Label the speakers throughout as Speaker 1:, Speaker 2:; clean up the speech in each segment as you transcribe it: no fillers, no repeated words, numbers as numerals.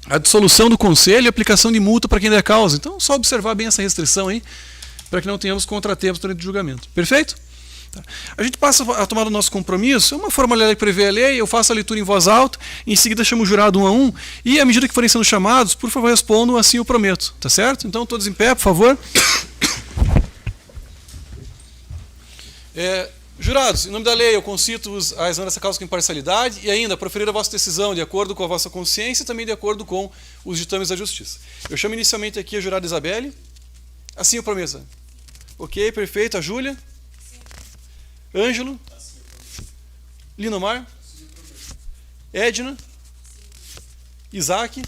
Speaker 1: a dissolução do conselho e a aplicação de multa para quem der causa. Então, só observar bem essa restrição aí, para que não tenhamos contratempos durante o julgamento. Perfeito? Tá. A gente passa a tomar o nosso compromisso, é uma formalidade que prevê a lei, eu faço a leitura em voz alta, em seguida chamo o jurado um a um, e à medida que forem sendo chamados, por favor, respondam, assim eu prometo. Tá certo? Então, todos em pé, por favor. Jurados, em nome da lei, eu concito-vos a exame dessa causa com imparcialidade e ainda proferir a vossa decisão de acordo com a vossa consciência e também de acordo com os ditames da justiça. Eu chamo inicialmente aqui a jurada Isabelle. Assim eu prometo. Ok, perfeito. A Júlia? Ângelo? Linomar? Edna? Isaac?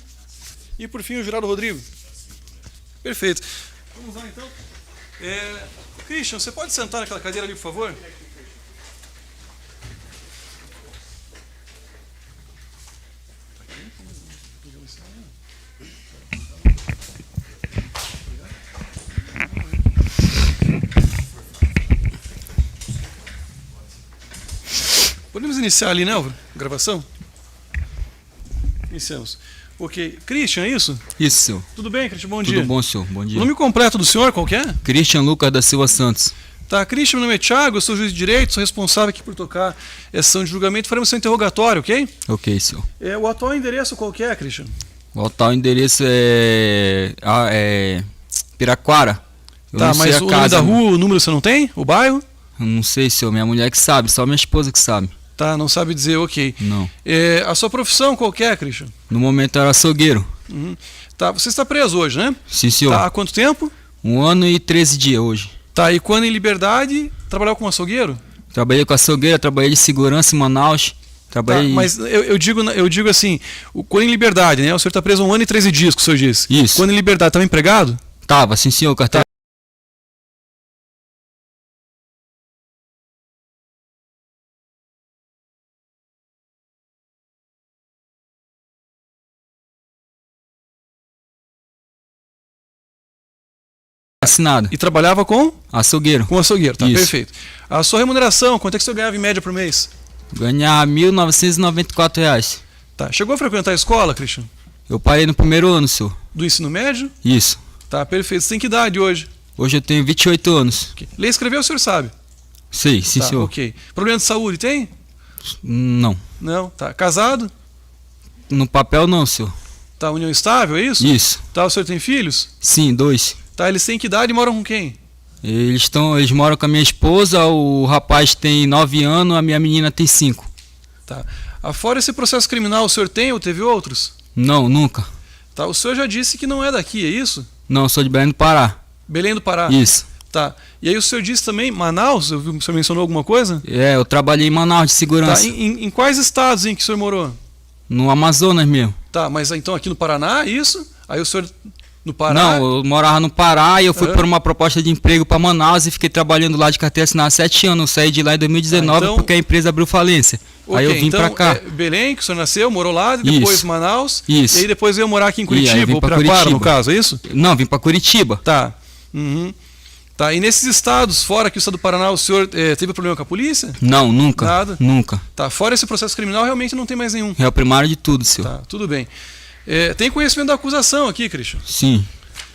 Speaker 1: E por fim o jurado Rodrigo? Perfeito. Vamos lá então. Christian, você pode sentar naquela cadeira ali, por favor? Podemos iniciar ali, né, Álvaro? Gravação? Iniciamos. Ok. Christian, é isso?
Speaker 2: Isso, senhor.
Speaker 1: Tudo bem, Christian? Bom dia.
Speaker 2: Tudo bom, senhor. Bom dia.
Speaker 1: O nome completo do senhor, qual que é?
Speaker 2: Christian Lucas da Silva Santos.
Speaker 1: Tá, Christian, meu nome é Thiago, eu sou juiz de direito, sou responsável aqui por tocar essa ação de julgamento. Faremos seu interrogatório, ok?
Speaker 2: Ok, senhor.
Speaker 1: O atual endereço qual que é, Christian?
Speaker 2: O atual endereço é Piraquara.
Speaker 1: Tá, mas o nome da rua, o número você não tem? O bairro?
Speaker 2: Eu não sei, senhor. Minha mulher que sabe, só minha esposa que sabe.
Speaker 1: Tá, não sabe dizer, ok.
Speaker 2: Não.
Speaker 1: A sua profissão qual que é, Christian?
Speaker 2: No momento era açougueiro.
Speaker 1: Uhum. Tá, você está preso hoje, né?
Speaker 2: Sim, senhor.
Speaker 1: Tá, há quanto tempo?
Speaker 2: 1 ano e 13 dias hoje.
Speaker 1: Tá, e quando em liberdade, trabalhou como açougueiro?
Speaker 2: Trabalhei com açougueiro, trabalhei de segurança em Manaus. Trabalhei...
Speaker 1: Tá, mas eu digo assim, quando em liberdade, né? O senhor está preso 1 ano e 13 dias, que o senhor disse.
Speaker 2: Isso.
Speaker 1: Quando em liberdade, estava empregado?
Speaker 2: Tava, sim, senhor, carteira. Assinado.
Speaker 1: E trabalhava com?
Speaker 2: Açougueiro.
Speaker 1: Com açougueiro, tá,
Speaker 2: Isso.
Speaker 1: perfeito. A sua remuneração, quanto é que o senhor ganhava em média por mês?
Speaker 2: Ganhar R$ 1.994.
Speaker 1: Tá, chegou a frequentar a escola, Christian?
Speaker 2: Eu parei no primeiro ano, senhor.
Speaker 1: Do ensino médio?
Speaker 2: Isso.
Speaker 1: Tá, perfeito. Você tem que idade hoje?
Speaker 2: Hoje eu tenho 28 anos.
Speaker 1: Okay. Ler e escrever o senhor sabe?
Speaker 2: Sei, sim,
Speaker 1: tá,
Speaker 2: senhor.
Speaker 1: Ok. Problema de saúde tem?
Speaker 2: Não.
Speaker 1: Não, tá. Casado?
Speaker 2: No papel não, senhor.
Speaker 1: Tá, união estável, é isso?
Speaker 2: Isso.
Speaker 1: Tá, o senhor tem filhos?
Speaker 2: Sim, 2.
Speaker 1: Tá, eles têm que idade e moram com quem?
Speaker 2: Eles moram com a minha esposa, o rapaz tem 9 anos, a minha menina tem 5.
Speaker 1: Tá. Fora esse processo criminal, o senhor tem ou teve outros?
Speaker 2: Não, nunca.
Speaker 1: Tá, o senhor já disse que não é daqui, é isso?
Speaker 2: Não, eu sou de Belém do Pará.
Speaker 1: Belém do Pará?
Speaker 2: Isso.
Speaker 1: Tá. E aí o senhor disse também Manaus? O senhor mencionou alguma coisa?
Speaker 2: Eu trabalhei em Manaus de segurança.
Speaker 1: Tá. Em quais estados em que o senhor morou?
Speaker 2: No Amazonas mesmo.
Speaker 1: Tá, mas então aqui no Paraná, isso? Aí o senhor no Pará?
Speaker 2: Não, eu morava no Pará e eu fui por uma proposta de emprego para Manaus e fiquei trabalhando lá de carteira assinada há 7 anos. Eu saí de lá em 2019 porque a empresa abriu falência.
Speaker 1: Okay,
Speaker 2: aí eu vim
Speaker 1: então,
Speaker 2: para cá.
Speaker 1: Belém, que o senhor nasceu, morou lá, depois
Speaker 2: Isso.
Speaker 1: Manaus.
Speaker 2: Isso.
Speaker 1: E aí depois veio morar aqui em Curitiba, ou
Speaker 2: para
Speaker 1: Piraquara, no caso, é isso?
Speaker 2: Não, vim para Curitiba.
Speaker 1: Tá. Uhum. Tá, e nesses estados, fora aqui o estado do Paraná, o senhor teve problema com a polícia?
Speaker 2: Não, nunca.
Speaker 1: Nada?
Speaker 2: Nunca.
Speaker 1: Tá, fora esse processo criminal, realmente não tem mais nenhum.
Speaker 2: É o primário de tudo, senhor.
Speaker 1: Tá, tudo bem. Tem conhecimento da acusação aqui, Christian?
Speaker 2: Sim.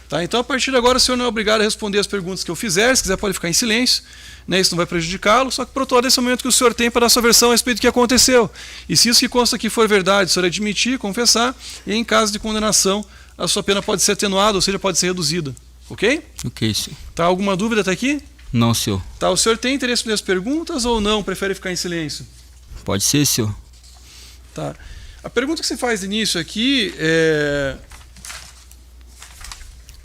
Speaker 1: Tá, então a partir de agora o senhor não é obrigado a responder as perguntas que eu fizer, se quiser pode ficar em silêncio, né, isso não vai prejudicá-lo, só que por todo esse momento que o senhor tem para dar sua versão a respeito do que aconteceu. E se isso que consta aqui for verdade, o senhor admitir, confessar, e em caso de condenação, a sua pena pode ser atenuada, ou seja, pode ser reduzida. Ok?
Speaker 2: Ok, senhor.
Speaker 1: Tá, alguma dúvida até aqui?
Speaker 2: Não, senhor.
Speaker 1: Tá, o senhor tem interesse nas perguntas ou não? Prefere ficar em silêncio?
Speaker 2: Pode ser, senhor.
Speaker 1: Tá. A pergunta que você faz de início aqui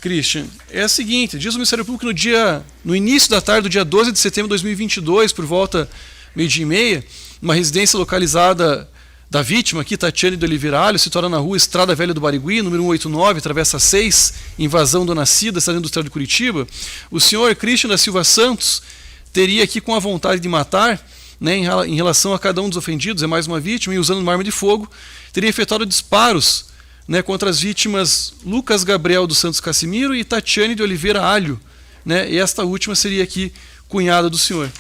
Speaker 1: Christian, é a seguinte: diz o Ministério Público no início da tarde do dia 12 de setembro de 2022, por volta meio-dia e meia, uma residência localizada da vítima aqui, Tatiane de Oliveira Alho, situada na rua Estrada Velha do Barigui, número 189, travessa 6, invasão Dona Cida, cidade industrial de Curitiba, o senhor Christian da Silva Santos teria aqui com a vontade de matar, né, em relação a cada um dos ofendidos, é mais uma vítima, e usando uma arma de fogo, teria efetuado disparos, né, contra as vítimas Lucas Gabriel dos Santos Cassimiro e Tatiane de Oliveira Alho, né, e esta última seria aqui cunhada do senhor.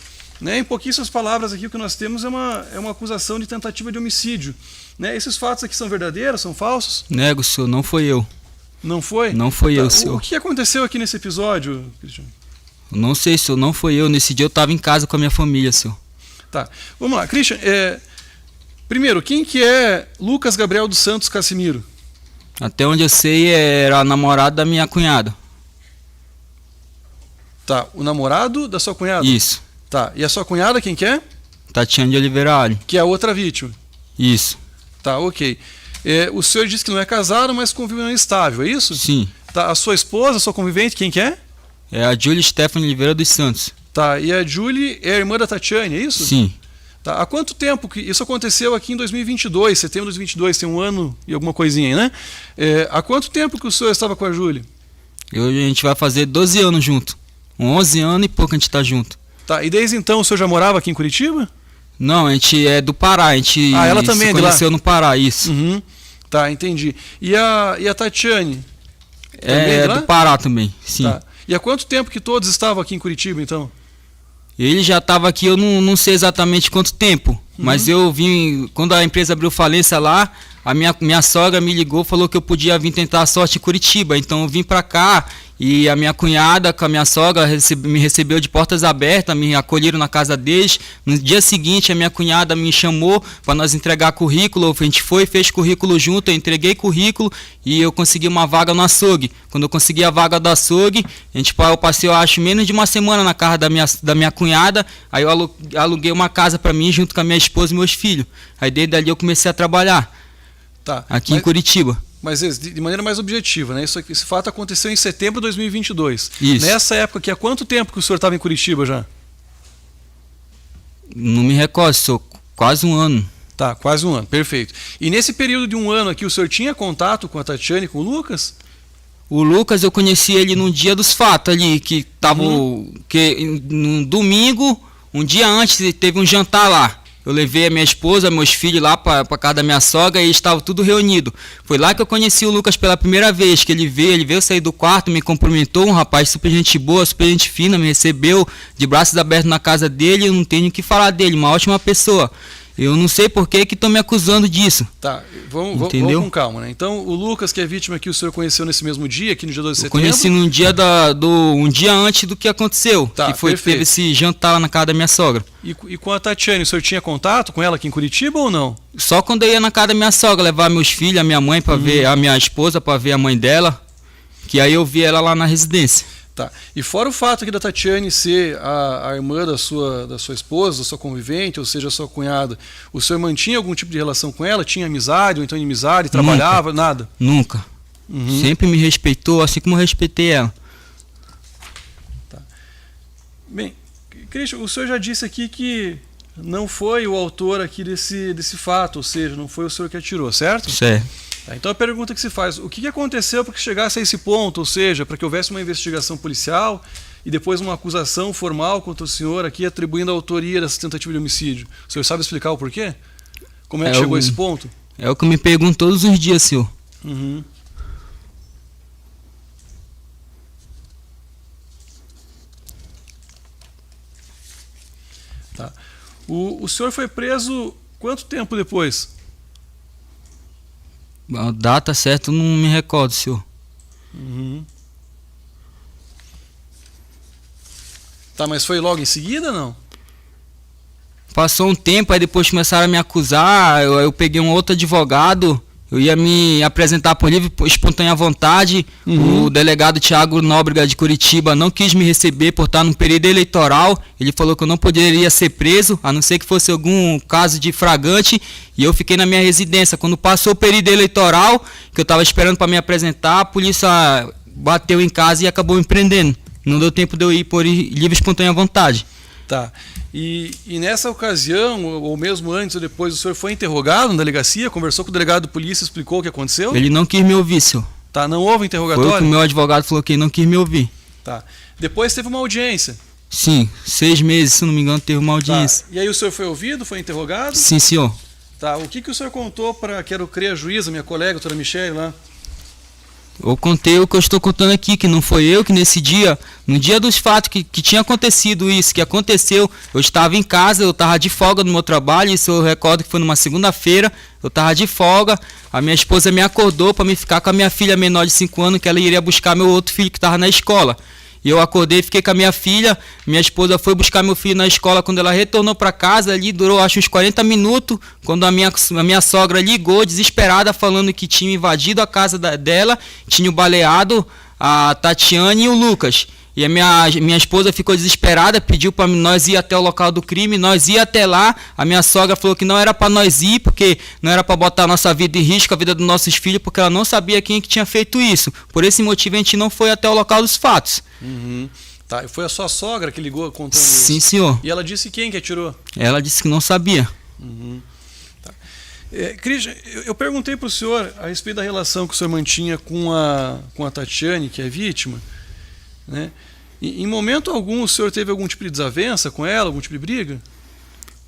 Speaker 1: Né, em pouquíssimas palavras aqui o que nós temos é uma acusação de tentativa de homicídio, Né? Esses fatos aqui são verdadeiros, são falsos?
Speaker 2: Nego, senhor, não foi eu.
Speaker 1: Não foi?
Speaker 2: Não foi eu, senhor.
Speaker 1: O que aconteceu aqui nesse episódio, Cristian?
Speaker 2: Não sei, senhor, não foi eu. Nesse dia eu estava em casa com a minha família, senhor.
Speaker 1: Tá, vamos lá. Cristian, primeiro, quem que é Lucas Gabriel dos Santos Cassimiro?
Speaker 2: Até onde eu sei, era a namorada da minha cunhada.
Speaker 1: Tá, o namorado da sua cunhada?
Speaker 2: Isso.
Speaker 1: Tá, e a sua cunhada quem que é?
Speaker 2: Tatiana de Oliveira Alho.
Speaker 1: Que é a outra vítima.
Speaker 2: Isso.
Speaker 1: Tá, ok. O senhor disse que não é casado, mas convive em união estável, é isso?
Speaker 2: Sim.
Speaker 1: Tá, a sua esposa, a sua convivente, quem que é?
Speaker 2: É a Júlia Stephanie Oliveira dos Santos.
Speaker 1: Tá, e a Julie é a irmã da Tatiane, é isso?
Speaker 2: Sim.
Speaker 1: Tá, há quanto tempo que isso aconteceu aqui em 2022, setembro de 2022, tem um ano e alguma coisinha aí, né? Há quanto tempo que o senhor estava com a Julie?
Speaker 2: A gente vai fazer 12 anos junto. 11 anos e pouco a gente tá junto.
Speaker 1: Tá, e desde então o senhor já morava aqui em Curitiba?
Speaker 2: Não, a gente é do Pará, a gente
Speaker 1: ela também
Speaker 2: se
Speaker 1: é de lá?
Speaker 2: conheceu no Pará, isso.
Speaker 1: Uhum. Tá, entendi. E a Tatiane?
Speaker 2: É do Pará também, sim.
Speaker 1: Tá. E há quanto tempo que todos estavam aqui em Curitiba, então?
Speaker 2: Ele já estava aqui, eu não sei exatamente quanto tempo, mas eu vim, quando a empresa abriu falência lá, a minha sogra me ligou, falou que eu podia vir tentar a sorte em Curitiba, então eu vim para cá e a minha cunhada com a minha sogra me recebeu de portas abertas, me acolheram na casa deles. No dia seguinte a minha cunhada me chamou para nós entregar currículo, a gente foi, fez currículo junto, eu entreguei currículo e eu consegui uma vaga no açougue. Quando eu consegui a vaga do açougue, eu passei, eu acho, menos de uma semana na casa da minha cunhada, aí eu aluguei uma casa para mim junto com a minha esposa e meus filhos. Aí desde ali eu comecei a trabalhar aqui em Curitiba.
Speaker 1: Mas de maneira mais objetiva, né? Esse fato aconteceu em setembro de 2022.
Speaker 2: Isso.
Speaker 1: Nessa época aqui, há quanto tempo que o senhor estava em Curitiba já?
Speaker 2: Não me recordo, senhor. Quase um ano.
Speaker 1: Tá, quase um ano, perfeito. E nesse período de um ano aqui, o senhor tinha contato com a Tatiane e com o Lucas?
Speaker 2: O Lucas, eu conheci ele no dia dos fatos ali, que tava no domingo, um dia antes, teve um jantar lá. Eu levei a minha esposa, meus filhos lá para casa da minha sogra e estava tudo reunido. Foi lá que eu conheci o Lucas pela primeira vez, que ele veio sair do quarto, me cumprimentou, um rapaz super gente boa, super gente fina, me recebeu de braços abertos na casa dele, eu não tenho o que falar dele, uma ótima pessoa. Eu não sei por que estão me acusando disso.
Speaker 1: Tá, vamos com calma, né? Então, o Lucas, que é vítima que o senhor conheceu nesse mesmo dia, aqui no dia 12 de setembro?
Speaker 2: Eu conheci no dia um dia antes do que aconteceu,
Speaker 1: tá,
Speaker 2: que teve esse jantar lá na casa da minha sogra.
Speaker 1: E com a Tatiane, o senhor tinha contato com ela aqui em Curitiba ou não?
Speaker 2: Só quando eu ia na casa da minha sogra, levar meus filhos, a minha mãe para ver, a minha esposa para ver a mãe dela, que aí eu vi ela lá na residência.
Speaker 1: Tá. E fora o fato aqui da Tatiane ser a irmã da sua esposa, da sua convivente, ou seja, a sua cunhada, o senhor mantinha algum tipo de relação com ela? Tinha amizade, ou então inimizade, trabalhava, nada?
Speaker 2: Nunca. Sempre me respeitou, assim como eu respeitei ela.
Speaker 1: Tá. Bem, Cristian, o senhor já disse aqui que não foi o autor aqui desse fato, ou seja, não foi o senhor que atirou, certo?
Speaker 2: Certo.
Speaker 1: Então a pergunta que se faz, o que aconteceu para que chegasse a esse ponto, ou seja, para que houvesse uma investigação policial e depois uma acusação formal contra o senhor aqui atribuindo a autoria dessa tentativa de homicídio? O senhor sabe explicar o porquê? Como é que chegou a esse ponto?
Speaker 2: É o que eu me pergunto todos os dias, senhor.
Speaker 1: Tá. O senhor foi preso quanto tempo depois?
Speaker 2: A data certa eu não me recordo, senhor.
Speaker 1: Tá, mas foi logo em seguida, não?
Speaker 2: Passou um tempo, aí depois começaram a me acusar, eu peguei um outro advogado, eu ia me apresentar por livre espontânea vontade, o delegado Tiago Nóbrega de Curitiba não quis me receber por estar no período eleitoral, ele falou que eu não poderia ser preso, a não ser que fosse algum caso de flagrante, e eu fiquei na minha residência. Quando passou o período eleitoral, que eu estava esperando para me apresentar, a polícia bateu em casa e acabou me prendendo. Não deu tempo de eu ir por livre espontânea vontade.
Speaker 1: Tá. E nessa ocasião, ou mesmo antes ou depois, o senhor foi interrogado na delegacia, conversou com o delegado de polícia, explicou o que aconteceu?
Speaker 2: Ele não quis me ouvir, senhor.
Speaker 1: Tá, não houve interrogatório?
Speaker 2: Foi o que o meu advogado falou, que ele não quis me ouvir.
Speaker 1: Tá. Depois teve uma audiência?
Speaker 2: Sim, 6 meses, se não me engano, teve uma audiência.
Speaker 1: Tá. E aí o senhor foi ouvido, foi interrogado?
Speaker 2: Sim, senhor.
Speaker 1: Tá. O que o senhor contou para, quero crer, a juíza, minha colega, a doutora Michele, lá?
Speaker 2: Eu contei o que eu estou contando aqui, que não foi eu que nesse dia, no dia dos fatos que tinha acontecido isso, que aconteceu, eu estava em casa, eu estava de folga no meu trabalho, isso eu recordo que foi numa segunda-feira, eu tava de folga, a minha esposa me acordou para me ficar com a minha filha menor de 5 anos, que ela iria buscar meu outro filho que tava na escola. E eu acordei, fiquei com a minha filha, minha esposa foi buscar meu filho na escola. Quando ela retornou para casa, ali durou acho uns 40 minutos, quando a minha sogra ligou, desesperada, falando que tinha invadido a casa dela, tinha baleado a Tatiane e o Lucas. E a minha esposa ficou desesperada, pediu para nós ir até o local do crime, nós ia até lá. A minha sogra falou que não era para nós ir, porque não era para botar a nossa vida em risco, a vida dos nossos filhos, porque ela não sabia quem que tinha feito isso. Por esse motivo a gente não foi até o local dos fatos.
Speaker 1: Uhum. Tá, e foi a sua sogra que ligou contando
Speaker 2: Sim,
Speaker 1: isso?
Speaker 2: senhor.
Speaker 1: E ela disse quem que atirou?
Speaker 2: Ela disse que não sabia.
Speaker 1: Uhum. Tá. Christian, eu perguntei para o senhor a respeito da relação que o senhor mantinha com a Tatiane, que é vítima, né? Em momento algum o senhor teve algum tipo de desavença com ela, algum tipo de briga?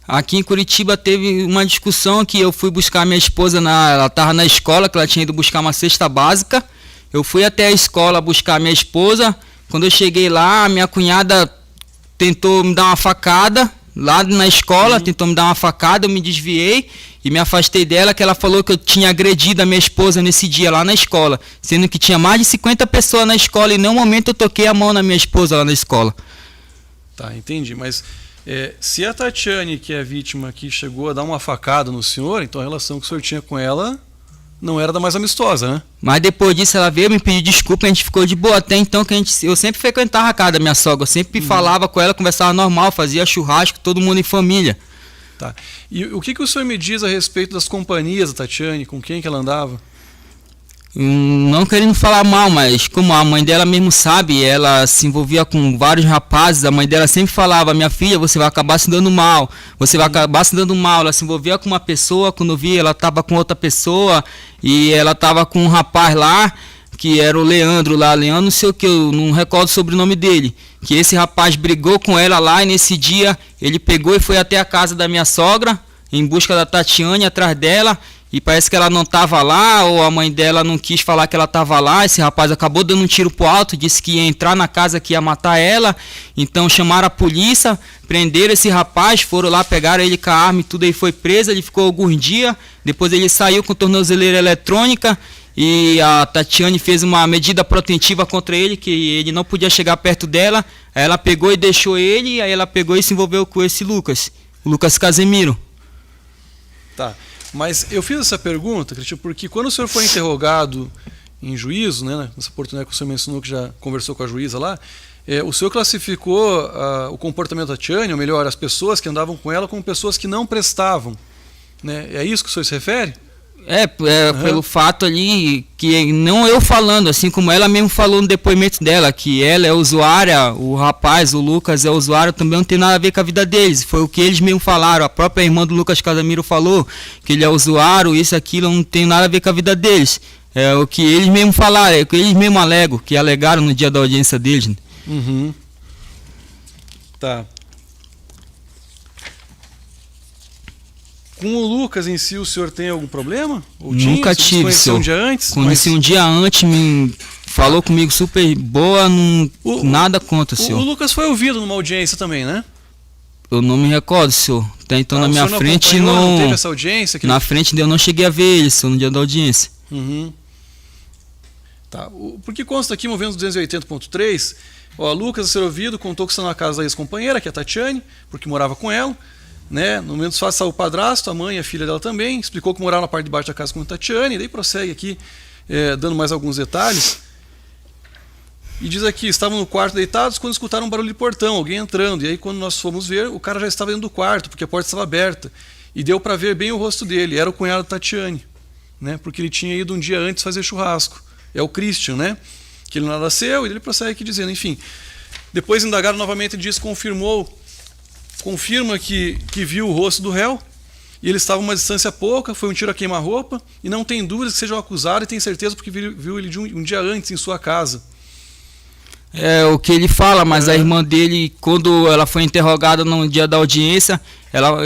Speaker 2: Aqui em Curitiba teve uma discussão que eu fui buscar minha esposa, ela estava na escola, que ela tinha ido buscar uma cesta básica. Eu fui até a escola buscar minha esposa. Quando eu cheguei lá, a minha cunhada tentou me dar uma facada lá na escola, tentou me dar uma facada, eu me desviei e me afastei dela, que ela falou que eu tinha agredido a minha esposa nesse dia lá na escola, sendo que tinha mais de 50 pessoas na escola e em nenhum momento eu toquei a mão na minha esposa lá na escola.
Speaker 1: Tá, entendi, mas se a Tatiane, que é a vítima aqui, chegou a dar uma facada no senhor, então a relação que o senhor tinha com ela não era da mais amistosa, né?
Speaker 2: Mas depois disso ela veio me pedir desculpa, a gente ficou de boa. Até então que eu sempre frequentava a casa da minha sogra, eu sempre falava com ela, conversava normal, fazia churrasco, todo mundo em família.
Speaker 1: Tá. E o que o senhor me diz a respeito das companhias da Tatiane, com quem que ela andava?
Speaker 2: Não querendo falar mal, mas como a mãe dela mesmo sabe, ela se envolvia com vários rapazes, a mãe dela sempre falava: minha filha, você vai acabar se dando mal, você vai acabar se dando mal. Ela se envolvia com uma pessoa, quando eu vi ela estava com outra pessoa, e ela estava com um rapaz lá, que era o Leandro lá, Leandro não sei o que, eu não recordo o sobrenome dele, que esse rapaz brigou com ela lá, e nesse dia ele pegou e foi até a casa da minha sogra, em busca da Tatiane, atrás dela, e parece que ela não estava lá, ou a mãe dela não quis falar que ela estava lá. Esse rapaz acabou dando um tiro pro alto, disse que ia entrar na casa, que ia matar ela. Então chamaram a polícia, prenderam esse rapaz, foram lá, pegaram ele com a arma e tudo, aí foi preso. Ele ficou alguns dias, depois ele saiu com tornozeleira eletrônica, e a Tatiane fez uma medida protetiva contra ele, que ele não podia chegar perto dela. Aí ela pegou e deixou ele, aí ela pegou e se envolveu com esse Lucas, o Lucas Casemiro.
Speaker 1: Tá. Mas eu fiz essa pergunta, Cristian, porque quando o senhor foi interrogado em juízo, né, nessa oportunidade que o senhor mencionou que já conversou com a juíza lá, o senhor classificou o comportamento da Tatiane, ou melhor, as pessoas que andavam com ela, como pessoas que não prestavam, né? É isso que o senhor se refere?
Speaker 2: Pelo fato ali, que não eu falando, assim como ela mesmo falou no depoimento dela, que ela é usuária, o rapaz, o Lucas é usuário, também não tem nada a ver com a vida deles. Foi o que eles mesmo falaram. A própria irmã do Lucas Casemiro falou que ele é usuário, isso, aquilo, não tem nada a ver com a vida deles. É o que eles mesmo falaram, é o que eles mesmo alegam, que alegaram no dia da audiência deles.
Speaker 1: Uhum. Tá. Com o Lucas em si, o senhor tem algum problema? Ou
Speaker 2: nunca tive,
Speaker 1: conheceu um dia antes?
Speaker 2: Conheci um dia antes, falou comigo super boa, nada contra, senhor.
Speaker 1: O Lucas foi ouvido numa audiência também, né?
Speaker 2: Eu não me recordo, senhor. Até então na minha frente
Speaker 1: não teve essa audiência?
Speaker 2: Na frente dele eu não cheguei a ver ele, senhor, no dia da audiência.
Speaker 1: Uhum. Tá. Porque consta aqui, movendo 280.3, Lucas, a ser ouvido, contou que está na casa da ex-companheira, que é a Tatiane, porque morava com ela. Né? No momento fácil saiu o padrasto, a mãe e a filha dela também, explicou que morava na parte de baixo da casa com a Tatiane, e daí prossegue aqui, dando mais alguns detalhes, e diz aqui: estavam no quarto deitados quando escutaram um barulho de portão, alguém entrando, e aí quando nós fomos ver, o cara já estava dentro do quarto, porque a porta estava aberta, e deu para ver bem o rosto dele, era o cunhado da Tatiane, né? Porque ele tinha ido um dia antes fazer churrasco, é o Christian, né? Que ele não nasceu, e ele prossegue aqui dizendo, enfim, depois indagaram novamente, ele disse, confirma que viu o rosto do réu, e ele estava a uma distância pouca, foi um tiro a queima-roupa, e não tem dúvidas que seja o acusado, e tem certeza porque viu ele um dia antes em sua casa.
Speaker 2: É o que ele fala, mas a irmã dele, quando ela foi interrogada no dia da audiência,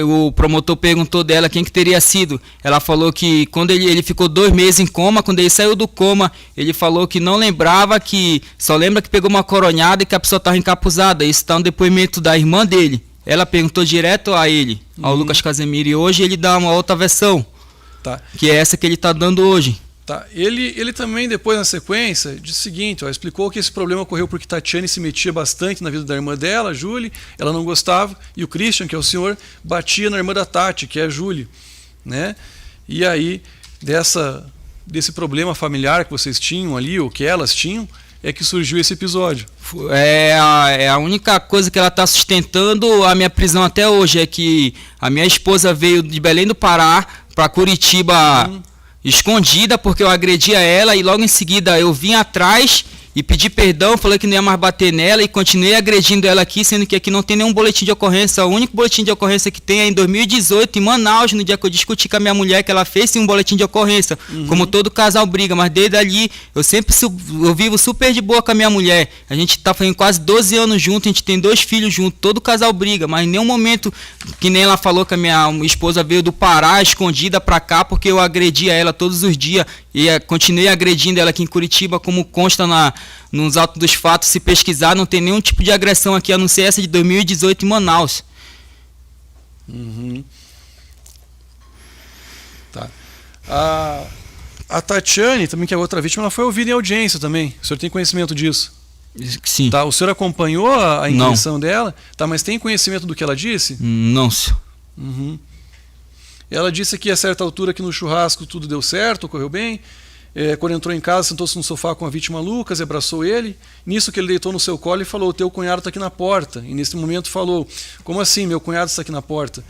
Speaker 2: o promotor perguntou dela quem que teria sido. Ela falou que quando ele ficou 2 meses em coma, quando ele saiu do coma, ele falou que não lembrava, que só lembra que pegou uma coronhada e que a pessoa estava encapuzada. Isso está no depoimento da irmã dele. Ela perguntou direto a ele, ao Lucas Casemiro, e hoje ele dá uma outra versão.
Speaker 1: Tá.
Speaker 2: Que é essa que ele está dando hoje.
Speaker 1: Tá. Ele também, depois, na sequência, disse o seguinte, ó, explicou que esse problema ocorreu porque Tatiane se metia bastante na vida da irmã dela, a Julie, ela não gostava, e o Christian, que é o senhor, batia na irmã da Tati, que é a Julie. Né? E aí, desse problema familiar que vocês tinham ali, ou que elas tinham, é que surgiu esse episódio.
Speaker 2: É a única coisa que ela está sustentando a minha prisão até hoje, é que a minha esposa veio de Belém do Pará para Curitiba escondida, porque eu agredia ela, e logo em seguida eu vim atrás e pedi perdão, falei que não ia mais bater nela, e continuei agredindo ela aqui, sendo que aqui não tem nenhum boletim de ocorrência. O único boletim de ocorrência que tem é em 2018, em Manaus, no dia que eu discuti com a minha mulher, que ela fez sim um boletim de ocorrência, como todo casal briga, mas desde ali eu vivo super de boa com a minha mulher. A gente tá fazendo quase 12 anos junto, a gente tem 2 filhos juntos, todo casal briga, mas em nenhum momento, que nem ela falou que a minha esposa veio do Pará escondida pra cá, porque eu agredia ela todos os dias, e continuei agredindo ela aqui em Curitiba, como consta nos autos dos fatos. Se pesquisar, não tem nenhum tipo de agressão aqui, a não ser essa de 2018 em Manaus.
Speaker 1: Tá. A Tatiane, também, que é outra vítima, ela foi ouvida em audiência também. O senhor tem conhecimento disso?
Speaker 2: Sim.
Speaker 1: Tá. O senhor acompanhou a inquirição dela? Tá, mas tem conhecimento do que ela disse?
Speaker 2: Não, senhor.
Speaker 1: Ela disse que a certa altura que no churrasco tudo deu certo, ocorreu bem. Quando entrou em casa, sentou-se no sofá com a vítima Lucas e abraçou ele. Nisso que ele deitou no seu colo e falou: teu cunhado está aqui na porta. E nesse momento falou: como assim, meu cunhado está aqui na porta?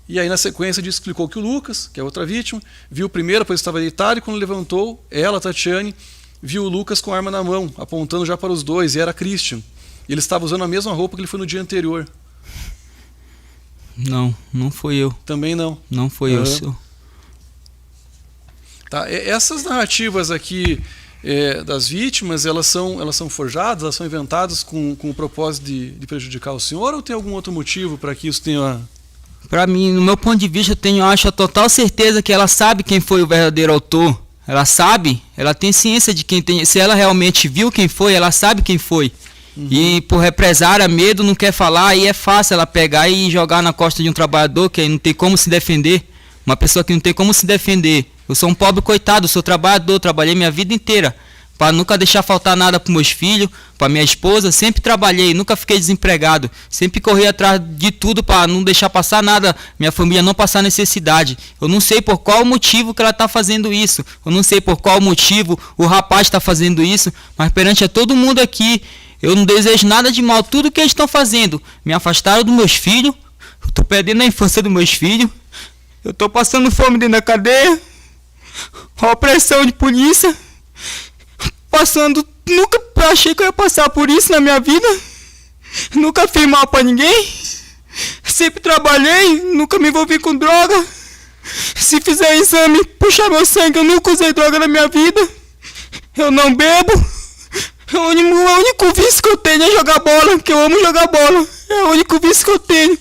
Speaker 1: E aí na sequência explicou que o Lucas, que é outra vítima, viu primeiro, pois estava deitado, e quando levantou, ela, Tatiane, viu o Lucas com a arma na mão, apontando já para os dois, e era Christian. E ele estava usando a mesma roupa que ele foi no dia anterior.
Speaker 2: Não foi eu.
Speaker 1: Também não?
Speaker 2: Não foi eu, senhor.
Speaker 1: Tá. Essas narrativas aqui das vítimas, elas são forjadas, elas são inventadas com o propósito de prejudicar o senhor, ou tem algum outro motivo para que isso tenha...
Speaker 2: Para mim, no meu ponto de vista, eu acho a total certeza que ela sabe quem foi o verdadeiro autor. Ela sabe, ela tem ciência de quem tem... Se ela realmente viu quem foi, ela sabe quem foi. E por represária, medo, não quer falar, aí é fácil ela pegar e jogar na costa de um trabalhador que não tem como se defender. Uma pessoa que não tem como se defender. Eu sou um pobre coitado, sou trabalhador, trabalhei minha vida inteira para nunca deixar faltar nada para meus filhos, para minha esposa. Sempre trabalhei, nunca fiquei desempregado, sempre corri atrás de tudo para não deixar passar nada, minha família não passar necessidade. Eu não sei por qual motivo que ela está fazendo isso, eu não sei por qual motivo o rapaz está fazendo isso, mas perante a todo mundo aqui, eu não desejo nada de mal. Tudo que eles estão fazendo, me afastaram dos meus filhos, eu estou perdendo a infância dos meus filhos, eu estou passando fome dentro da cadeia, a opressão de polícia, passando... Nunca achei que eu ia passar por isso na minha vida, nunca fiz mal para ninguém, sempre trabalhei, nunca me envolvi com droga. Se fizer exame, puxar meu sangue, eu nunca usei droga na minha vida, eu não bebo. O único vício que eu tenho é jogar bola, que eu amo jogar bola. É o único vício que eu tenho.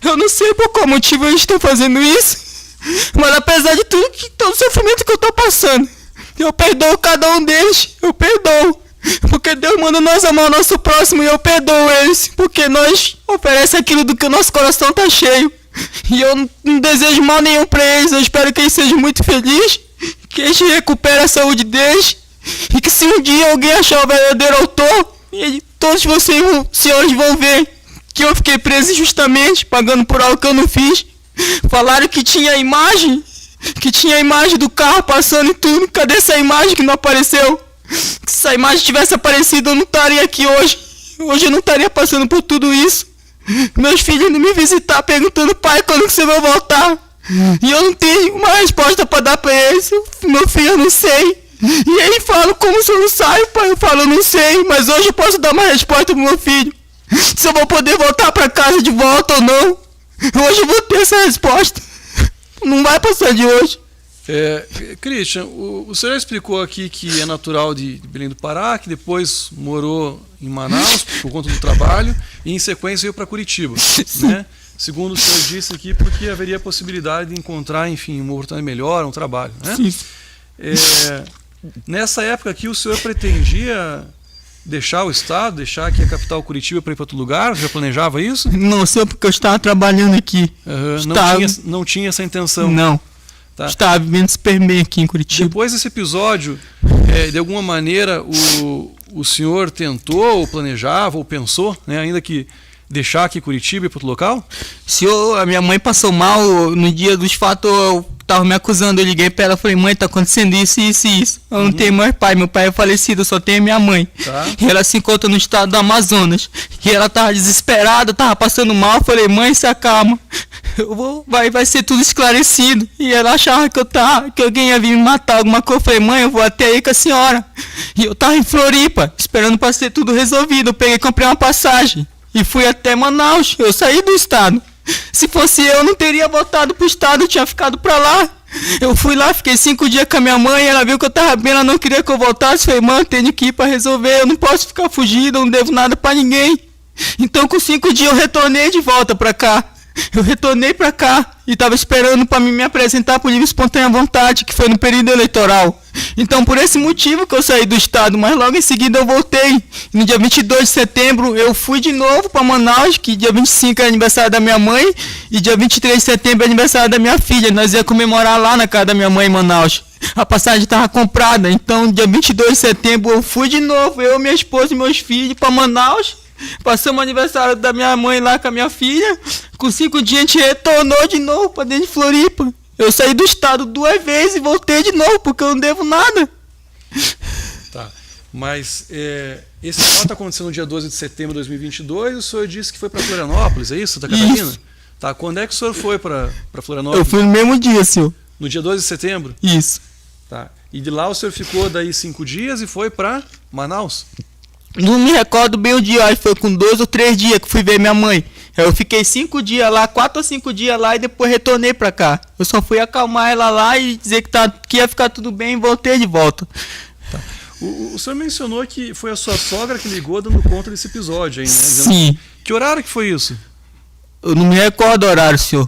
Speaker 2: Eu não sei por qual motivo eles estão fazendo isso, mas apesar de tudo, todo o sofrimento que eu estou passando, eu perdoo cada um deles, eu perdoo. Porque Deus manda nós amar o nosso próximo, e eu perdoo eles, porque nós oferecemos aquilo do que o nosso coração está cheio. E eu não desejo mal nenhum para eles, eu espero que eles sejam muito felizes, que eles recuperem a saúde deles. E que se um dia alguém achar o verdadeiro autor, todos vocês, senhores, vão ver que eu fiquei preso injustamente, pagando por algo que eu não fiz. Falaram que tinha imagem do carro passando e tudo. Cadê essa imagem que não apareceu? Se essa imagem tivesse aparecido, eu não estaria aqui hoje. Hoje eu não estaria passando por tudo isso. Meus filhos indo me visitar perguntando: pai, quando que você vai voltar? E eu não tenho uma resposta para dar para eles. Meu filho, eu não sei. E aí falo: como se eu não saio, pai? Eu falo: eu não sei, mas hoje eu posso dar uma resposta pro meu filho, se eu vou poder voltar para casa de volta ou não. Hoje eu vou ter essa resposta. Não vai passar de hoje.
Speaker 1: Christian, o senhor explicou aqui que é natural de Belém do Pará, que depois morou em Manaus por conta do trabalho e em sequência veio para Curitiba, né? Segundo o senhor disse aqui, porque haveria a possibilidade de encontrar, enfim, uma oportunidade melhor, um trabalho, né? Nessa época aqui, o senhor pretendia deixar o estado, deixar aqui a capital Curitiba para ir para outro lugar? Já planejava isso?
Speaker 2: Não, senhor, porque eu estava trabalhando aqui.
Speaker 1: Não tinha essa intenção?
Speaker 2: Não.
Speaker 1: Tá.
Speaker 2: Estava vivendo super bem aqui em Curitiba.
Speaker 1: Depois desse episódio, de alguma maneira, o senhor tentou, ou planejava, ou pensou, né, ainda que deixar aqui Curitiba e ir para outro local?
Speaker 2: Senhor, a minha mãe passou mal no dia dos fatos, eu estava me acusando, eu liguei para ela e falei, mãe, tá acontecendo isso, isso e isso. Eu não tenho mais pai, meu pai é falecido, eu só tenho minha mãe.
Speaker 1: Tá.
Speaker 2: E ela se encontra no estado do Amazonas. E ela estava desesperada, estava passando mal, eu falei, mãe, se acalma. Vai ser tudo esclarecido. E ela achava que alguém ia vir me matar, alguma coisa. Eu falei, mãe, eu vou até aí com a senhora. E eu tava em Floripa, esperando para ser tudo resolvido. Eu peguei e comprei uma passagem e fui até Manaus. Eu saí do estado. Se fosse eu, não teria voltado pro estado, eu tinha ficado pra lá. Eu fui lá, fiquei 5 dias com a minha mãe, ela viu que eu tava bem, ela não queria que eu voltasse. Falei, mãe, eu tenho que ir pra resolver, eu não posso ficar fugido, eu não devo nada pra ninguém. Então com 5 dias eu retornei de volta pra cá. Eu retornei pra cá e tava esperando pra me apresentar por livre e espontânea vontade, que foi no período eleitoral. Então por esse motivo que eu saí do estado, mas logo em seguida eu voltei. No dia 22 de setembro eu fui de novo pra Manaus, que dia 25 é aniversário da minha mãe e dia 23 de setembro é aniversário da minha filha. Nós ia comemorar lá na casa da minha mãe em Manaus. A passagem estava comprada, então dia 22 de setembro eu fui de novo, eu, minha esposa e meus filhos pra Manaus. Passamos o aniversário da minha mãe lá com a minha filha. Com 5 dias a gente retornou de novo pra dentro de Floripa. Eu saí do estado 2 vezes e voltei de novo, porque eu não devo nada.
Speaker 1: Tá, mas esse fato aconteceu no dia 12 de setembro de 2022 e o senhor disse que foi para Florianópolis, é isso, Santa Catarina?
Speaker 2: Isso.
Speaker 1: Tá, quando é que o senhor foi para Florianópolis?
Speaker 2: Eu fui no mesmo dia, senhor.
Speaker 1: No dia 12 de setembro?
Speaker 2: Isso.
Speaker 1: Tá, e de lá o senhor ficou daí 5 dias e foi para Manaus?
Speaker 2: Não me recordo bem o dia, acho que foi com 2 ou 3 dias que fui ver minha mãe. Eu fiquei 5 dias lá, 4 ou 5 dias lá e depois retornei pra cá. Eu só fui acalmar ela lá e dizer que ia ficar tudo bem e voltei de volta.
Speaker 1: Tá. O senhor mencionou que foi a sua sogra que ligou dando conta desse episódio aí, né?
Speaker 2: Sim.
Speaker 1: Que horário que foi isso?
Speaker 2: Eu não me recordo o horário, senhor.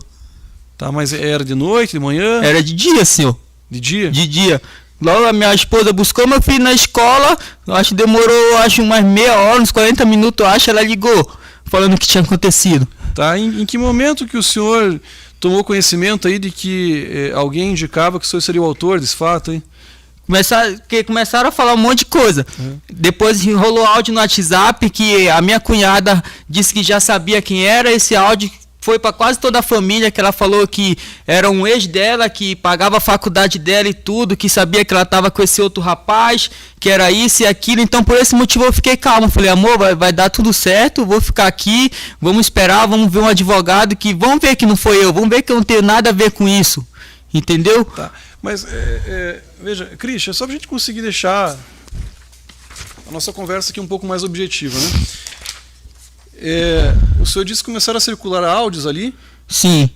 Speaker 1: Tá, mas era de noite, de manhã?
Speaker 2: Era de dia, senhor.
Speaker 1: De dia?
Speaker 2: De dia. Logo a minha esposa buscou meu filho na escola, acho que demorou umas meia hora, uns 40 minutos, ela ligou, falando o que tinha acontecido.
Speaker 1: Tá, em que momento que o senhor tomou conhecimento aí de que alguém indicava que o senhor seria o autor desse fato, hein?
Speaker 2: Começaram a falar um monte de coisa. Depois rolou áudio no WhatsApp que a minha cunhada disse que já sabia quem era. Esse áudio foi para quase toda a família, que ela falou que era um ex dela, que pagava a faculdade dela e tudo, que sabia que ela estava com esse outro rapaz, que era isso e aquilo. Então por esse motivo eu fiquei calmo. Falei, amor, vai dar tudo certo, vou ficar aqui, vamos esperar, vamos ver um advogado, que vamos ver que não foi eu, vamos ver que eu não tenho nada a ver com isso. Entendeu?
Speaker 1: Tá, mas veja, Christian, só para a gente conseguir deixar a nossa conversa aqui um pouco mais objetiva, né? O senhor disse que começaram a circular áudios ali.
Speaker 2: Sim.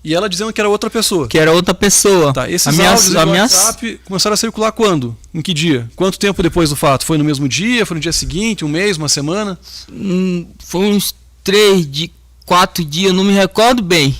Speaker 1: E ela dizendo que era outra pessoa.
Speaker 2: Que era outra pessoa.
Speaker 1: Tá, esses áudios do WhatsApp começaram a circular quando? Em que dia? Quanto tempo depois do fato? Foi no mesmo dia? Foi no dia seguinte? Um mês? Uma semana?
Speaker 2: Foi uns 4 dias, não me recordo bem.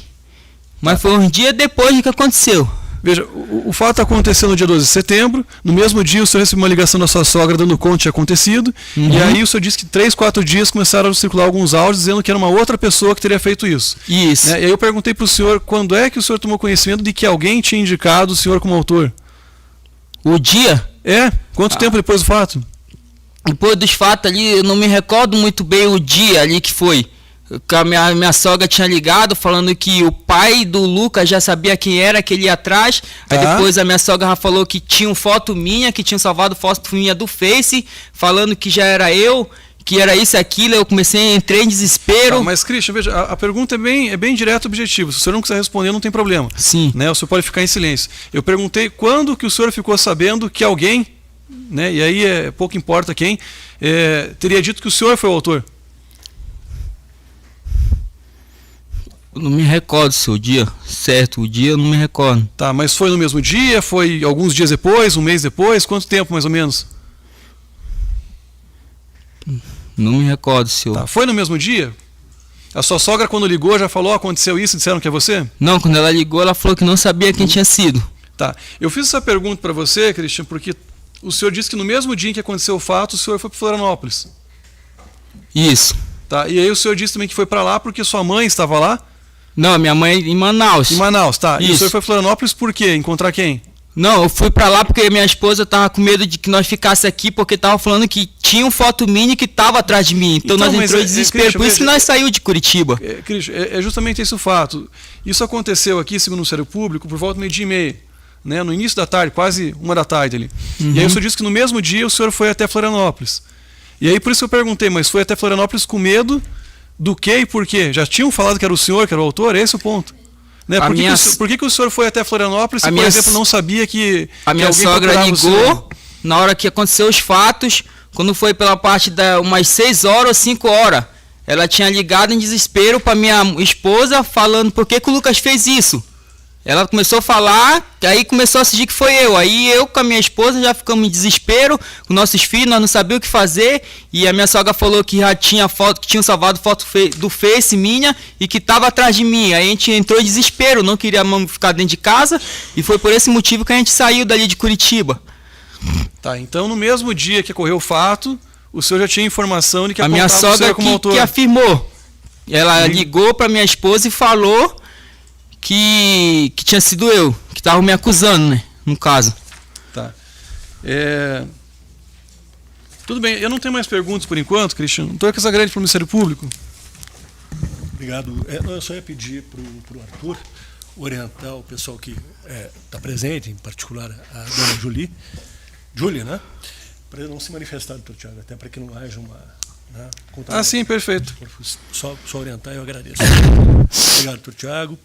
Speaker 2: Mas foi uns dias depois do que aconteceu.
Speaker 1: Veja, o fato aconteceu no dia 12 de setembro, no mesmo dia o senhor recebeu uma ligação da sua sogra dando conta que tinha acontecido, e aí o senhor disse que 3, 4 dias começaram a circular alguns áudios dizendo que era uma outra pessoa que teria feito isso.
Speaker 2: Isso.
Speaker 1: E aí eu perguntei para o senhor quando é que o senhor tomou conhecimento de que alguém tinha indicado o senhor como autor?
Speaker 2: O dia?
Speaker 1: Quanto tempo depois do fato?
Speaker 2: Depois dos fatos ali, eu não me recordo muito bem o dia ali que foi. A minha sogra tinha ligado falando que o pai do Lucas já sabia quem era, que ele ia atrás. Aí depois a minha sogra já falou que tinha foto minha, que tinha salvado foto minha do Face, falando que já era eu, que era isso e aquilo. Eu entrei em desespero.
Speaker 1: Mas Christian, veja, a pergunta é bem direta e objetiva. Se o senhor não quiser responder, não tem problema.
Speaker 2: Sim.
Speaker 1: Né? O senhor pode ficar em silêncio. Eu perguntei quando que o senhor ficou sabendo que alguém, né, e aí pouco importa quem, teria dito que o senhor foi o autor.
Speaker 2: Não me recordo se o dia certo, o dia eu não me recordo.
Speaker 1: Tá, mas foi no mesmo dia? Foi alguns dias depois, um mês depois? Quanto tempo mais ou menos?
Speaker 2: Não me recordo, senhor.
Speaker 1: Tá, foi no mesmo dia? A sua sogra quando ligou já falou, aconteceu isso e disseram que é você?
Speaker 2: Não, quando ela ligou ela falou que não sabia quem tinha sido.
Speaker 1: Tá, eu fiz essa pergunta para você, Christian, porque o senhor disse que no mesmo dia em que aconteceu o fato, o senhor foi para Florianópolis.
Speaker 2: Isso.
Speaker 1: Tá? E aí o senhor disse também que foi para lá porque sua mãe estava lá?
Speaker 2: Não, minha mãe em Manaus.
Speaker 1: Em Manaus, tá.
Speaker 2: Isso.
Speaker 1: E o senhor foi para Florianópolis por quê? Encontrar quem?
Speaker 2: Não, eu fui pra lá porque minha esposa tava com medo de que nós ficasse aqui, porque tava falando que tinha um foto mini que tava atrás de mim. Então nós entrou em desespero.
Speaker 1: Christian,
Speaker 2: Por isso que nós saiu de Curitiba.
Speaker 1: Christian, é justamente esse o fato. Isso aconteceu aqui, segundo o Ministério Público, por volta do 12:30, né? No início da tarde, quase 1 da tarde ali. E aí o senhor disse que no mesmo dia o senhor foi até Florianópolis. E aí por isso que eu perguntei, mas foi até Florianópolis com medo do quê e por quê? Já tinham falado que era o senhor, que era o autor? Esse é o ponto. Né? Por que o senhor foi até Florianópolis se, por exemplo, não sabia que
Speaker 2: a minha sogra ligou na hora que aconteceu os fatos, quando foi pela parte da umas 6 horas ou 5 horas. Ela tinha ligado em desespero para minha esposa, falando por que o Lucas fez isso. Ela começou a falar, aí começou a fingir que foi eu. Aí eu com a minha esposa já ficamos em desespero, com nossos filhos, nós não sabíamos o que fazer. E a minha sogra falou que já tinha foto, que tinham salvado foto do Face minha e que estava atrás de mim. Aí a gente entrou em desespero, não queria ficar dentro de casa. E foi por esse motivo que a gente saiu dali de Curitiba.
Speaker 1: Tá, então no mesmo dia que ocorreu o fato, o senhor já tinha informação de que
Speaker 2: a minha sogra que afirmou. Ela ligou para minha esposa e falou que tinha sido eu, que estava me acusando, né, no caso.
Speaker 1: Tá. Tudo bem, eu não tenho mais perguntas por enquanto, Cristiano. Estou com essa grande para o Ministério Público.
Speaker 3: Obrigado. Eu só ia pedir para o Arthur orientar o pessoal que está presente, em particular a dona Júlia, né? Para não se manifestar, doutor Tiago, até para que não haja uma... Né,
Speaker 1: sim, perfeito.
Speaker 3: Só orientar, eu agradeço. Obrigado, doutor Tiago.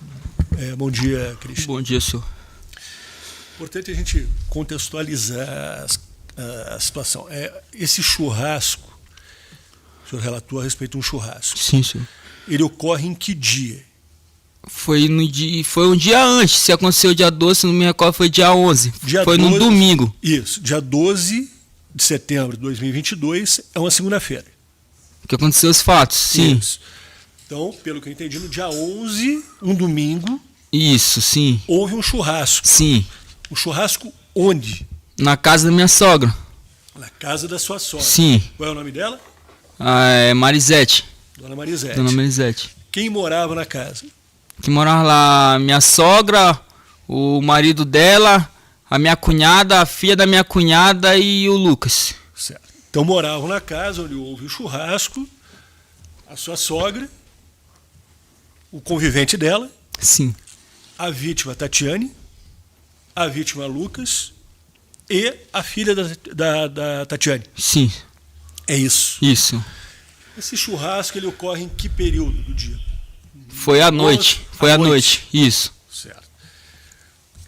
Speaker 3: Bom dia, Cristian.
Speaker 2: Bom dia, senhor.
Speaker 3: Importante a gente contextualizar a situação. Esse churrasco, o senhor relatou a respeito de um churrasco.
Speaker 2: Sim, senhor.
Speaker 3: Ele ocorre em que dia?
Speaker 2: Foi um dia antes. Se aconteceu dia 12, se não me recordo, foi dia 11. Foi no domingo.
Speaker 3: Isso, dia 12 de setembro de 2022, é uma segunda-feira.
Speaker 2: Que aconteceu os fatos, sim.
Speaker 3: Isso. Então, pelo que eu entendi, no dia 11, um domingo...
Speaker 2: Isso, sim.
Speaker 3: Houve um churrasco.
Speaker 2: Sim.
Speaker 3: Um churrasco onde?
Speaker 2: Na casa da minha sogra.
Speaker 3: Na casa da sua sogra.
Speaker 2: Sim.
Speaker 3: Qual é o nome dela?
Speaker 2: Marisete.
Speaker 3: Dona Marisete.
Speaker 2: Dona Marisete.
Speaker 3: Quem morava na casa?
Speaker 2: Quem morava lá, minha sogra, o marido dela, a minha cunhada, a filha da minha cunhada e o Lucas.
Speaker 3: Certo. Então moravam na casa onde houve o churrasco, a sua sogra, o convivente dela,
Speaker 2: sim,
Speaker 3: a vítima Tatiane, a vítima Lucas e a filha da Tatiane.
Speaker 2: Sim.
Speaker 3: É isso.
Speaker 2: Isso.
Speaker 3: Esse churrasco ele ocorre em que período do dia?
Speaker 2: Foi à noite. Foi à noite. Isso.
Speaker 3: Certo.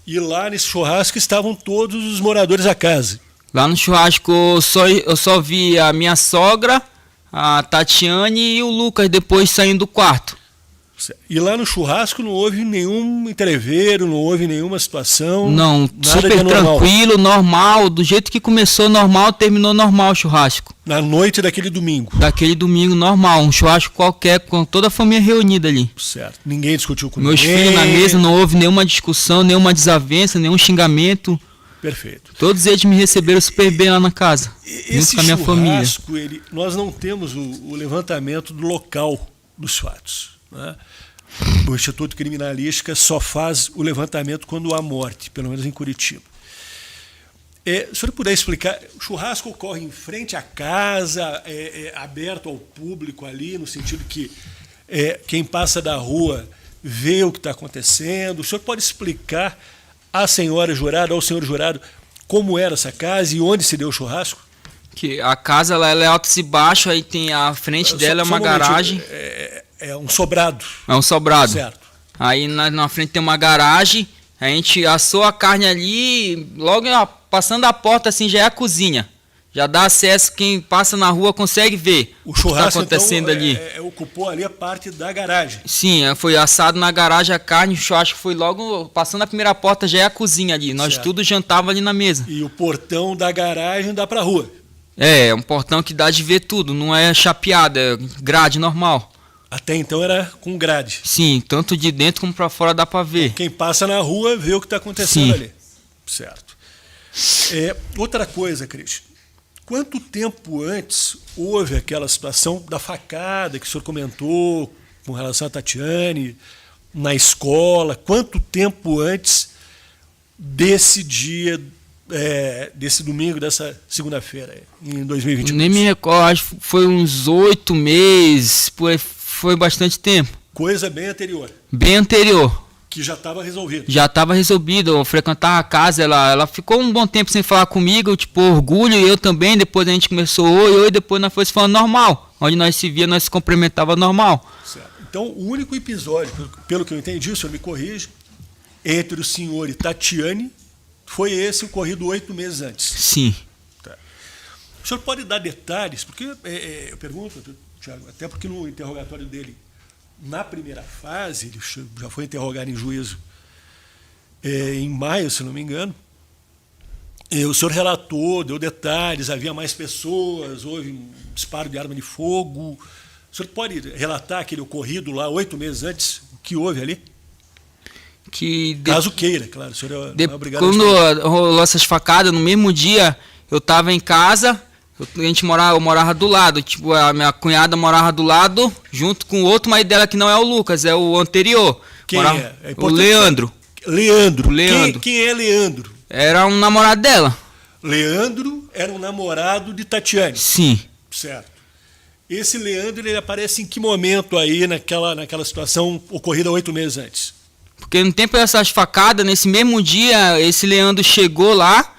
Speaker 3: E lá nesse churrasco estavam todos os moradores da casa.
Speaker 2: Lá no churrasco eu só vi a minha sogra, a Tatiane e o Lucas depois saindo do quarto.
Speaker 3: E lá no churrasco não houve nenhum entreveiro, não houve nenhuma situação?
Speaker 2: Não, super tranquilo, normal, do jeito que começou normal, terminou normal o churrasco.
Speaker 3: Na noite daquele domingo?
Speaker 2: Daquele domingo normal, um churrasco qualquer, com toda a família reunida ali.
Speaker 3: Certo, ninguém discutiu com
Speaker 2: Meus
Speaker 3: ninguém?
Speaker 2: Meus filhos na mesa, não houve nenhuma discussão, nenhuma desavença, nenhum xingamento.
Speaker 3: Perfeito.
Speaker 2: Todos eles me receberam super bem lá na casa, junto com a minha família.
Speaker 3: Nós não temos o levantamento do local dos fatos, né? O Instituto Criminalística só faz o levantamento quando há morte, pelo menos em Curitiba. Se o senhor puder explicar, o churrasco ocorre em frente à casa, aberto ao público ali, no sentido que quem passa da rua vê o que está acontecendo. O senhor pode explicar à senhora jurada, ao senhor jurado, como era essa casa e onde se deu o churrasco?
Speaker 2: Que a casa ela é alto e baixo, aí tem a frente dela é uma garagem.
Speaker 3: É um sobrado.
Speaker 2: É um sobrado.
Speaker 3: Certo.
Speaker 2: Aí na frente tem uma garagem, a gente assou a carne ali, logo passando a porta assim já é a cozinha. Já dá acesso, quem passa na rua consegue ver
Speaker 3: o churrasco
Speaker 2: que está acontecendo
Speaker 3: então,
Speaker 2: ali.
Speaker 3: Ocupou ali a parte da garagem.
Speaker 2: Sim, foi assado na garagem a carne, o churrasco foi logo, passando a primeira porta já é a cozinha ali. Nós tudo jantava ali na mesa.
Speaker 3: E o portão da garagem dá para a rua?
Speaker 2: É um portão que dá de ver tudo, não é chapeado, é grade normal.
Speaker 3: Até então era com grade?
Speaker 2: Sim, tanto de dentro como para fora dá para ver.
Speaker 3: Quem passa na rua vê o que está acontecendo ali. Certo. Outra coisa, Cris. Quanto tempo antes houve aquela situação da facada que o senhor comentou com relação a Tatiane na escola? Quanto tempo antes desse dia, desse domingo, dessa segunda-feira, em 2022?
Speaker 2: Nem me recordo, acho que foi uns 8 meses, foi bastante tempo.
Speaker 3: Coisa bem anterior.
Speaker 2: Bem anterior.
Speaker 3: Que já estava resolvido.
Speaker 2: Já estava resolvido, eu frequentava a casa, ela ficou um bom tempo sem falar comigo, tipo, orgulho, e eu também, depois a gente começou oi, depois nós foi se falando normal. Onde nós se via, nós se cumprimentava normal.
Speaker 3: Certo. Então, o único episódio, pelo que eu entendi, o senhor me corrige, entre o senhor e Tatiane, foi esse ocorrido 8 meses antes.
Speaker 2: Sim.
Speaker 3: Tá. O senhor pode dar detalhes, porque eu pergunto, Tiago, até porque no interrogatório dele, na primeira fase, ele já foi interrogado em juízo em maio, se não me engano. O senhor relatou, deu detalhes, havia mais pessoas, houve um disparo de arma de fogo. O senhor pode relatar aquele ocorrido lá 8 meses antes, o que houve ali? Caso queira, claro. O senhor é obrigado
Speaker 2: quando rolou essas facadas, no mesmo dia, eu estava em casa. Eu morava do lado, tipo, a minha cunhada morava do lado, junto com o outro marido dela que não é o Lucas, é o anterior.
Speaker 3: Quem é?
Speaker 2: O Leandro.
Speaker 3: Leandro.
Speaker 2: Leandro.
Speaker 3: Quem é Leandro?
Speaker 2: Era um namorado dela.
Speaker 3: Leandro era um namorado de Tatiane.
Speaker 2: Sim.
Speaker 3: Certo. Esse Leandro, ele aparece em que momento aí naquela situação ocorrida 8 meses antes?
Speaker 2: Porque no tempo dessas facadas, nesse mesmo dia, esse Leandro chegou lá.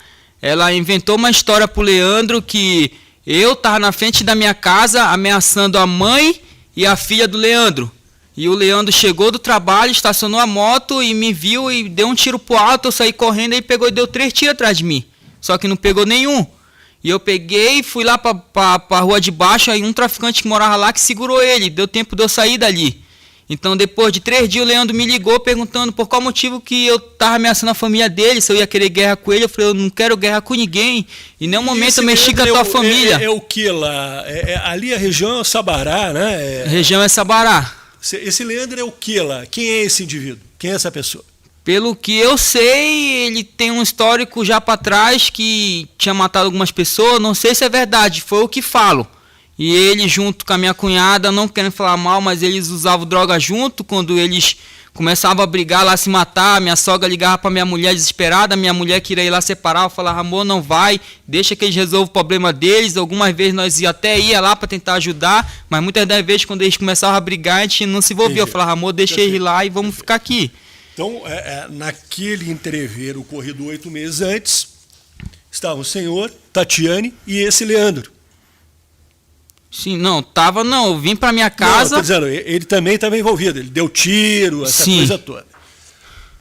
Speaker 2: Ela inventou uma história pro Leandro que eu tava na frente da minha casa ameaçando a mãe e a filha do Leandro. E o Leandro chegou do trabalho, estacionou a moto e me viu e deu um tiro pro alto, eu saí correndo e pegou e deu 3 tiros atrás de mim. Só que não pegou nenhum. E eu peguei e fui lá pra rua de baixo, aí um traficante que morava lá que segurou ele, deu tempo de eu sair dali. Então, depois de 3 dias, o Leandro me ligou perguntando por qual motivo que eu tava ameaçando a família dele, se eu ia querer guerra com ele. Eu falei, eu não quero guerra com ninguém. Em nenhum momento eu mexi com a tua família.
Speaker 3: É o que lá? Ali a região é Sabará, né?
Speaker 2: A região é Sabará.
Speaker 3: Esse Leandro é o que lá? Quem é esse indivíduo? Quem é essa pessoa?
Speaker 2: Pelo que eu sei, ele tem um histórico já para trás que tinha matado algumas pessoas. Não sei se é verdade, foi o que falo. E ele, junto com a minha cunhada, não querendo falar mal, mas eles usavam droga junto. Quando eles começavam a brigar lá, se matar, minha sogra ligava para minha mulher desesperada, minha mulher queria ir lá separar, eu falava, amor, não vai, deixa que eles resolvam o problema deles. Algumas vezes nós até ia lá para tentar ajudar, mas muitas das vezes quando eles começavam a brigar, a gente não se envolvia. Eu falava, amor, deixa eles ir lá e vamos ficar aqui.
Speaker 3: Então, naquele entrever ocorrido 8 meses antes, estavam o senhor, Tatiane e esse Leandro.
Speaker 2: Sim, eu vim pra minha casa...
Speaker 3: Não, tô dizendo, ele também estava envolvido, ele deu tiro, essa
Speaker 2: Sim.
Speaker 3: coisa toda.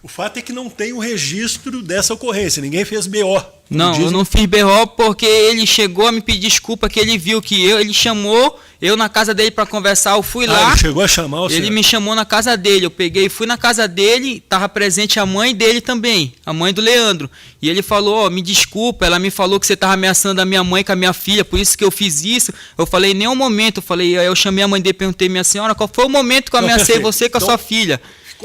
Speaker 3: O fato é que não tem um registro dessa ocorrência, ninguém fez BO.
Speaker 2: Não, eu não fiz BO porque ele chegou a me pedir desculpa, que ele viu que ele chamou eu na casa dele para conversar, eu fui lá.
Speaker 3: Ele chegou a chamar o senhor?
Speaker 2: Ele me chamou na casa dele, eu peguei, fui na casa dele, estava presente a mãe dele também, a mãe do Leandro. E ele falou, me desculpa, ela me falou que você estava ameaçando a minha mãe com a minha filha, por isso que eu fiz isso. Eu falei, em nenhum momento, eu chamei a mãe dele e perguntei, minha senhora, qual foi o momento que eu ameacei você com a sua filha?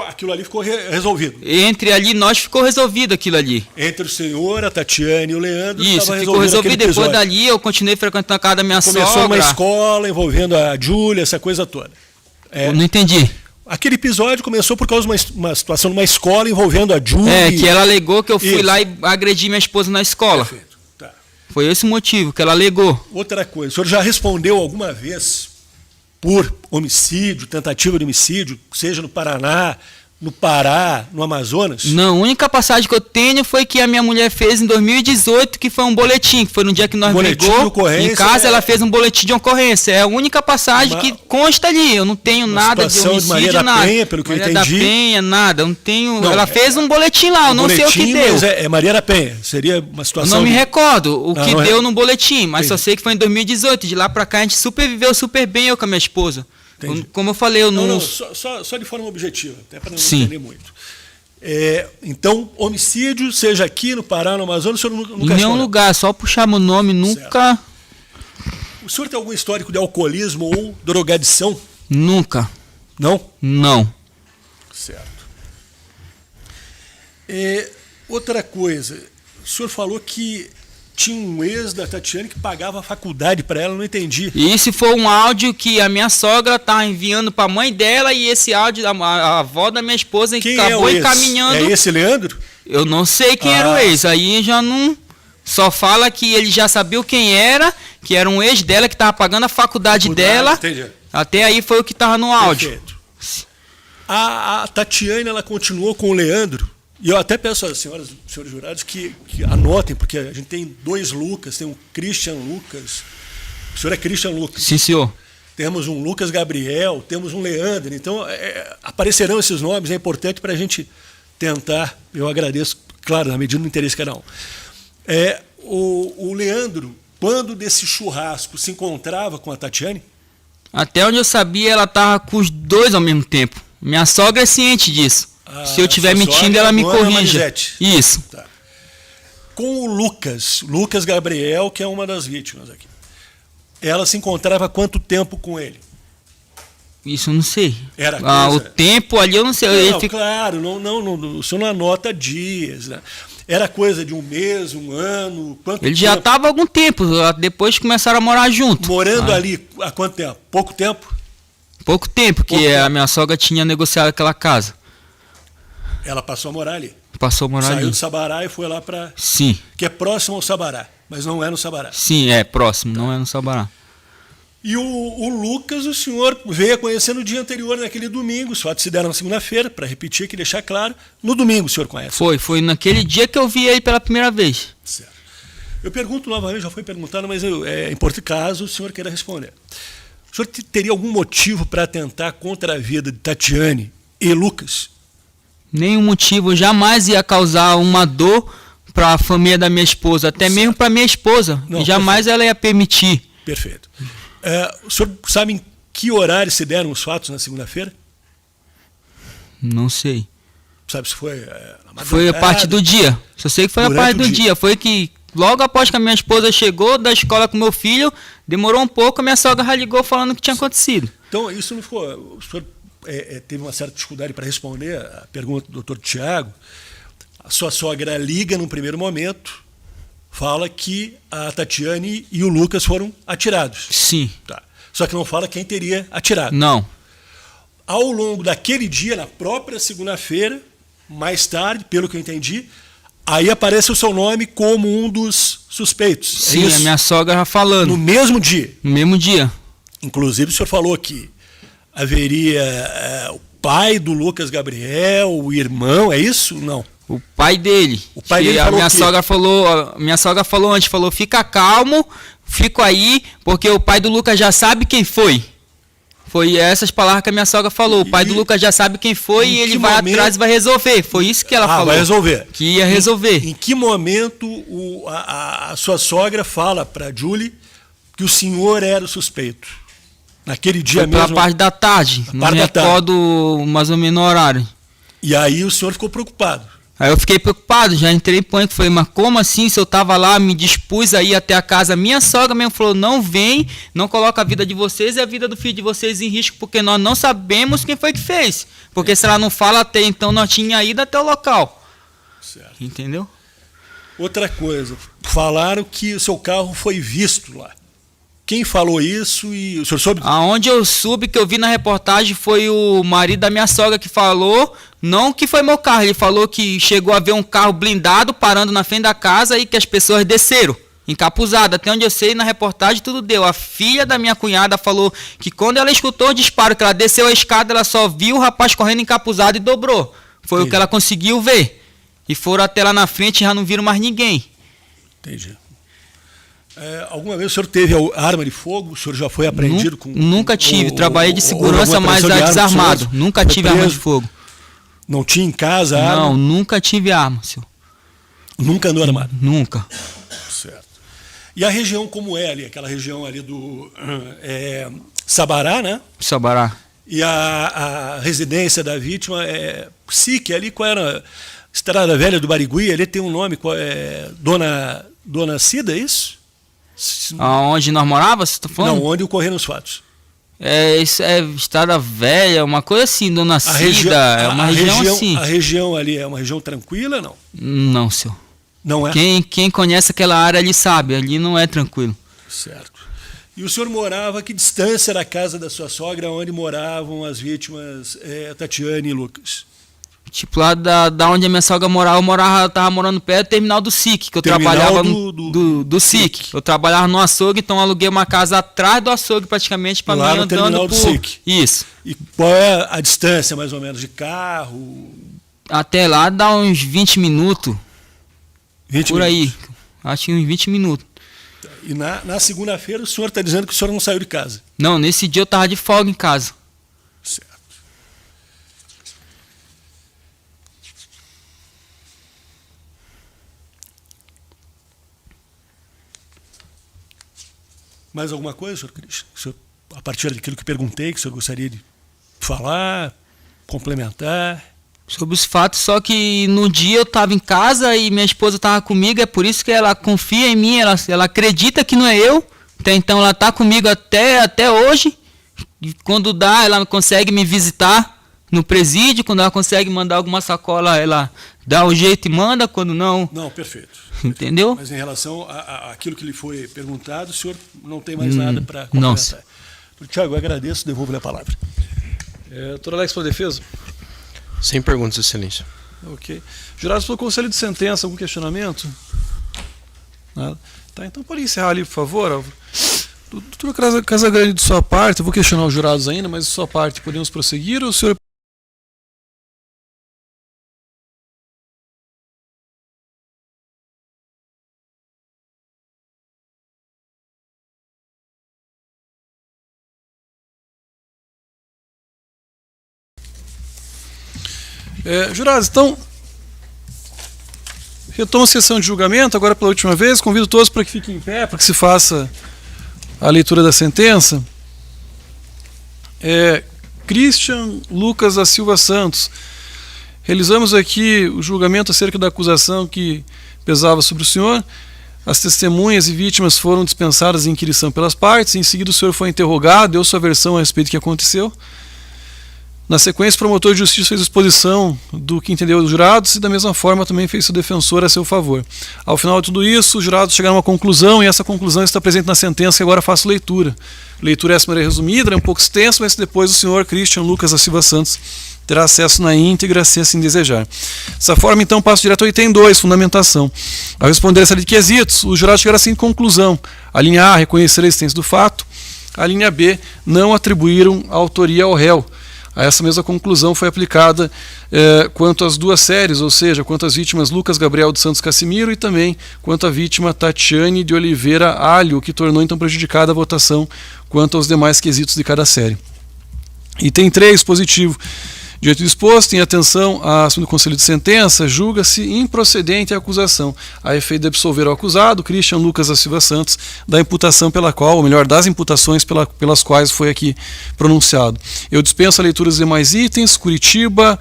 Speaker 3: Aquilo ali ficou resolvido.
Speaker 2: Entre ali, ficou resolvido aquilo ali.
Speaker 3: Entre o senhor, a Tatiane e o Leandro,
Speaker 2: isso, ficou resolvido. Depois dali, eu continuei frequentando a casa da minha sogra.
Speaker 3: Começou uma escola envolvendo a Júlia, essa coisa toda.
Speaker 2: Eu não entendi.
Speaker 3: Aquele episódio começou por causa de uma situação numa escola envolvendo a Júlia.
Speaker 2: Que ela alegou que eu fui lá e agredi minha esposa na escola.
Speaker 3: Perfeito. Tá.
Speaker 2: Foi esse o motivo que ela alegou.
Speaker 3: Outra coisa, o senhor já respondeu alguma vez por homicídio, tentativa de homicídio, seja no Paraná, no Pará, no Amazonas?
Speaker 2: Não, a única passagem que eu tenho foi que a minha mulher fez em 2018, que foi um boletim, que foi no dia que nós brigou. Em casa ela fez um boletim de ocorrência. É a única passagem que consta ali. Eu não tenho nada de homicídio,
Speaker 3: de Maria da
Speaker 2: nada.
Speaker 3: Penha, pelo que
Speaker 2: Maria
Speaker 3: eu entendi.
Speaker 2: Maria da Penha, nada. Eu não tenho. Ela fez um boletim lá, eu não sei o que deu.
Speaker 3: Mas é Maria da Penha. Seria uma situação.
Speaker 2: Eu não me recordo o que deu no boletim, mas só sei que foi em 2018. De lá pra cá a gente viveu super bem, eu com a minha esposa. Como eu falei, eu não...
Speaker 3: Só de forma objetiva, até para não
Speaker 2: Sim.
Speaker 3: entender muito. Então, homicídio, seja aqui no Pará, no Amazonas, o senhor nunca
Speaker 2: em nenhum lugar, só puxar meu nome, nunca...
Speaker 3: Certo. O senhor tem algum histórico de alcoolismo ou drogadição?
Speaker 2: Nunca.
Speaker 3: Não?
Speaker 2: Não.
Speaker 3: Certo. Outra coisa, o senhor falou que tinha um ex da Tatiane que pagava a faculdade para ela, não entendi.
Speaker 2: E esse foi um áudio que a minha sogra tá enviando para a mãe dela, e esse áudio a avó da minha esposa
Speaker 3: Quem
Speaker 2: acabou
Speaker 3: é o ex?
Speaker 2: encaminhando.
Speaker 3: É esse Leandro?
Speaker 2: Eu não sei quem era o ex, aí já não... Só fala que ele já sabia quem era, que era um ex dela que estava pagando a faculdade dela.
Speaker 3: Entendi.
Speaker 2: Até aí foi o que estava no áudio.
Speaker 3: Perfeito. A Tatiane, ela continuou com o Leandro. E eu até peço às senhoras, senhores jurados, que anotem, porque a gente tem 2 Lucas, tem o Christian Lucas. O senhor é Christian Lucas.
Speaker 2: Sim, senhor.
Speaker 3: Temos um Lucas Gabriel, temos um Leandro. Então, aparecerão esses nomes, é importante para a gente tentar. Eu agradeço, claro, na medida do interesse de cada um. O Leandro, quando desse churrasco, se encontrava com a Tatiane?
Speaker 2: Até onde eu sabia, ela estava com os 2 ao mesmo tempo. Minha sogra é ciente disso. Se eu estiver mentindo, ela me corrija. Isso.
Speaker 3: Tá. Com o Lucas Gabriel, que é uma das vítimas aqui. Ela se encontrava há quanto tempo com ele?
Speaker 2: Isso eu não sei.
Speaker 3: Era coisa...
Speaker 2: O tempo ali eu não sei.
Speaker 3: Não, claro, o senhor não anota dias, né? Era coisa de um mês, um ano, quanto
Speaker 2: Ele
Speaker 3: tempo?
Speaker 2: já estava há algum tempo, depois começaram a morar junto.
Speaker 3: Morando ali há quanto tempo? Pouco tempo?
Speaker 2: Pouco tempo, que a minha sogra tinha negociado aquela casa.
Speaker 3: Ela passou a morar ali.
Speaker 2: Passou a morar ali.
Speaker 3: Saiu do Sabará e foi lá para...
Speaker 2: Sim.
Speaker 3: Que é próximo ao Sabará, mas não é no Sabará.
Speaker 2: Sim, é próximo, não é no Sabará.
Speaker 3: E o Lucas, o senhor veio a conhecer no dia anterior, naquele domingo. Os fatos se deram na segunda-feira, para repetir aqui, deixar claro. No domingo o senhor conhece?
Speaker 2: Foi naquele dia que eu vi ele pela primeira vez.
Speaker 3: Certo. Eu pergunto novamente, já foi perguntado, mas é importante caso o senhor queira responder. O senhor teria algum motivo para atentar contra a vida de Tatiane e Lucas?
Speaker 2: Nenhum motivo, jamais ia causar uma dor para a família da minha esposa, até mesmo para minha esposa.
Speaker 3: Não,
Speaker 2: jamais ela ia permitir.
Speaker 3: Perfeito. O senhor sabe em que horário se deram os fatos na segunda-feira?
Speaker 2: Não sei.
Speaker 3: Sabe se foi na madrugada?
Speaker 2: Foi a parte do dia. Só sei que foi a parte do dia. Foi que logo após que a minha esposa chegou da escola com meu filho, demorou um pouco, a minha sogra já ligou falando o que tinha acontecido.
Speaker 3: Então, isso não ficou... O senhor teve uma certa dificuldade para responder a pergunta do doutor Tiago. A sua sogra liga num primeiro momento, fala que a Tatiane e o Lucas foram atirados.
Speaker 2: Sim.
Speaker 3: Tá. Só que não fala quem teria atirado.
Speaker 2: Não.
Speaker 3: Ao longo daquele dia, na própria segunda-feira, mais tarde, pelo que eu entendi, aí aparece o seu nome como um dos suspeitos.
Speaker 2: Sim, a minha sogra já falando.
Speaker 3: No mesmo dia.
Speaker 2: No mesmo dia.
Speaker 3: Inclusive, o senhor falou que haveria o pai do Lucas Gabriel, o irmão, é isso? Não.
Speaker 2: O pai dele.
Speaker 3: O pai dele
Speaker 2: a
Speaker 3: falou
Speaker 2: minha sogra falou antes, falou, fica calmo, fico aí, porque o pai do Lucas já sabe quem foi. Foi essas palavras que a minha sogra falou. O pai do Lucas já sabe quem foi e ele vai atrás e vai resolver. Foi isso que ela falou.
Speaker 3: Vai resolver.
Speaker 2: Que ia resolver.
Speaker 3: Em que momento a sua sogra fala para Julie que o senhor era o suspeito? Naquele dia mesmo?
Speaker 2: Pela parte da tarde. Não me recordo mais ou menos o horário.
Speaker 3: E aí o senhor ficou preocupado?
Speaker 2: Aí eu fiquei preocupado, já entrei em pânico, falei, mas como assim, se eu tava lá, me dispus a ir até a casa, minha sogra mesmo falou, não vem, não coloca a vida de vocês e a vida do filho de vocês em risco, porque nós não sabemos quem foi que fez, porque se ela não fala até então, nós tinha ido até o local.
Speaker 3: Certo.
Speaker 2: Entendeu?
Speaker 3: Outra coisa, falaram que o seu carro foi visto lá. Quem falou isso e o senhor soube?
Speaker 2: Aonde eu soube, que eu vi na reportagem, foi o marido da minha sogra que falou, não que foi meu carro, ele falou que chegou a ver um carro blindado parando na frente da casa e que as pessoas desceram, encapuzadas. Até onde eu sei, na reportagem tudo deu. A filha da minha cunhada falou que quando ela escutou o disparo, que ela desceu a escada, ela só viu o rapaz correndo encapuzado e dobrou. Foi o que ela conseguiu ver. E foram até lá na frente e já não viram mais ninguém.
Speaker 3: Entendi. Alguma vez o senhor teve arma de fogo? O senhor já foi apreendido com...
Speaker 2: Nunca tive. Trabalhei de segurança, mas desarmado. Nunca tive arma de fogo.
Speaker 3: Não tinha em casa arma?
Speaker 2: Não, nunca tive arma, senhor.
Speaker 3: Nunca andou armado?
Speaker 2: Nunca.
Speaker 3: Certo. E a região como é ali? Aquela região ali do Sabará, né?
Speaker 2: Sabará.
Speaker 3: E a residência da vítima é SIC, ali qual era? Estrada Velha do Barigui, ali tem um nome, qual é? Dona Cida, é isso?
Speaker 2: Aonde nós morávamos, você tá falando?
Speaker 3: Não, onde ocorreram os fatos.
Speaker 2: Isso é Estrada Velha, uma coisa assim, Dona Cida, é uma região assim.
Speaker 3: A região ali é uma região tranquila, não?
Speaker 2: Não, senhor.
Speaker 3: Não é?
Speaker 2: Quem conhece aquela área ali sabe, ali não é tranquilo.
Speaker 3: Certo. E o senhor morava, que distância da casa da sua sogra, onde moravam as vítimas Tatiane e Lucas?
Speaker 2: Tipo, lá da onde a minha sogra morava, eu tava morando perto do terminal do SIC, que eu
Speaker 3: Terminal
Speaker 2: trabalhava
Speaker 3: do
Speaker 2: SIC. Eu trabalhava no açougue, então eu aluguei uma casa atrás do açougue praticamente para mim
Speaker 3: Lá no
Speaker 2: andando
Speaker 3: terminal do SIC.
Speaker 2: Isso.
Speaker 3: E qual é a distância, mais ou menos, de carro?
Speaker 2: Até lá dá uns 20 minutos.
Speaker 3: 20
Speaker 2: por aí.
Speaker 3: minutos.
Speaker 2: Acho que uns 20 minutos.
Speaker 3: E na segunda-feira o senhor está dizendo que o senhor não saiu de casa?
Speaker 2: Não, nesse dia eu tava de folga em casa.
Speaker 3: Certo. Mais alguma coisa, senhor Cristian? A partir daquilo que perguntei, que o senhor gostaria de falar, complementar?
Speaker 2: Sobre os fatos, só que no dia eu tava em casa e minha esposa tava comigo, é por isso que ela confia em mim, ela acredita que não é eu, até então ela tá comigo até hoje, e quando dá, ela consegue me visitar no presídio, quando ela consegue mandar alguma sacola, ela dá o jeito e manda, quando não...
Speaker 3: Não, perfeito.
Speaker 2: Entendeu?
Speaker 3: Mas em relação àquilo que lhe foi perguntado, o senhor não tem mais nada para complementar.
Speaker 2: Não.
Speaker 3: Tiago, eu agradeço, devolvo-lhe a palavra.
Speaker 1: Doutor Alex, para a defesa?
Speaker 4: Sem perguntas, excelência.
Speaker 1: Ok. Jurados pelo conselho de sentença, algum questionamento? Nada. Tá, então pode encerrar ali, por favor, Álvaro. Doutor Casagrande, de sua parte, eu vou questionar os jurados ainda, mas de sua parte, podemos prosseguir ou o senhor... Jurados, então, retomo a sessão de julgamento, agora pela última vez, convido todos para que fiquem em pé, para que se faça a leitura da sentença. Christian Lucas da Silva Santos, realizamos aqui o julgamento acerca da acusação que pesava sobre o senhor. As testemunhas e vítimas foram dispensadas em inquirição pelas partes, em seguida o senhor foi interrogado, deu sua versão a respeito do que aconteceu. Na sequência, o promotor de justiça fez exposição do que entendeu dos jurados e, da mesma forma, também fez seu defensor a seu favor. Ao final de tudo isso, os jurados chegaram a uma conclusão e essa conclusão está presente na sentença que agora faço leitura. Leitura essa maneira resumida, é um pouco extensa, mas depois o senhor Christian Lucas da Silva Santos terá acesso na íntegra, se assim desejar. Dessa forma, então, passo direto ao item 2, fundamentação. Ao responder essa lei de quesitos, os jurados chegaram assim de conclusão. A linha A, reconhecer a existência do fato. A linha B, não atribuíram a autoria ao réu. A essa mesma conclusão foi aplicada quanto às duas séries, ou seja, quanto às vítimas Lucas Gabriel dos Santos Cassimiro e também quanto à vítima Tatiane de Oliveira Alho, que tornou então prejudicada a votação quanto aos demais quesitos de cada série. Item 3, positivo. Diante do disposto, em atenção à segundo conselho de sentença, julga-se improcedente a acusação, a efeito de absolver o acusado, Christian Lucas da Silva Santos, da imputação pela qual, ou melhor, das imputações pelas quais foi aqui pronunciado. Eu dispenso a leitura dos demais itens. Curitiba,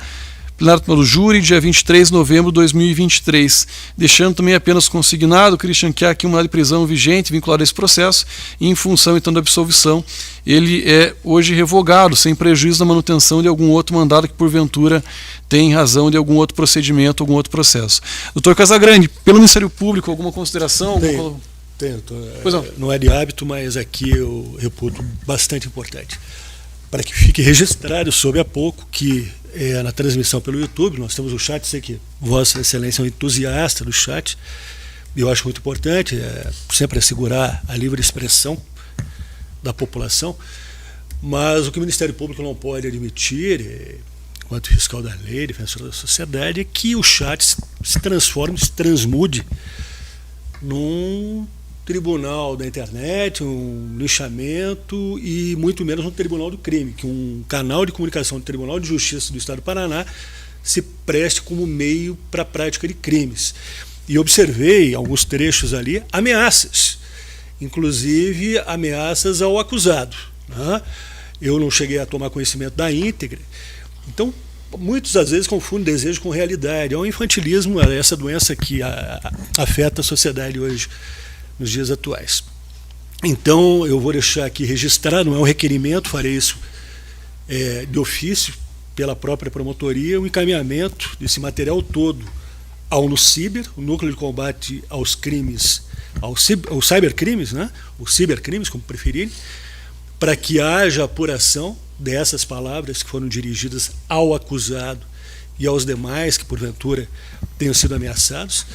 Speaker 1: plenário pelo júri, dia 23 de novembro de 2023. Deixando também apenas consignado, Christian, que há aqui um mandado de prisão vigente vinculado a esse processo, e em função então da absolvição, ele é hoje revogado, sem prejuízo da manutenção de algum outro mandado que porventura tem razão de algum outro procedimento, algum outro processo. Doutor Casagrande, pelo Ministério Público, alguma consideração?
Speaker 3: Tenho. Não é de hábito, mas aqui eu reputo bastante importante. Para que fique registrado, soube há pouco que na transmissão pelo YouTube, nós temos o chat, sei que Vossa Excelência é um entusiasta do chat, e eu acho muito importante sempre assegurar a livre expressão da população, mas o que o Ministério Público não pode admitir, enquanto fiscal da lei, defensor da sociedade, é que o chat se transforme, se transmude num tribunal da internet, um lixamento e muito menos um tribunal do crime, que um canal de comunicação do Tribunal de Justiça do Estado do Paraná se preste como meio para a prática de crimes. E observei alguns trechos ali ameaças, inclusive ameaças ao acusado, né? Eu não cheguei a tomar conhecimento da íntegra, então muitos às vezes confundem desejo com realidade. É um infantilismo, essa doença que afeta a sociedade hoje, nos dias atuais. Então, eu vou deixar aqui registrado, não é um requerimento, farei isso de ofício, pela própria promotoria, o encaminhamento desse material todo ao NUCIBER, o Núcleo de Combate aos Crimes, aos cybercrimes, né? Os cibercrimes, como preferirem, para que haja apuração dessas palavras que foram dirigidas ao acusado e aos demais que, porventura, tenham sido ameaçados.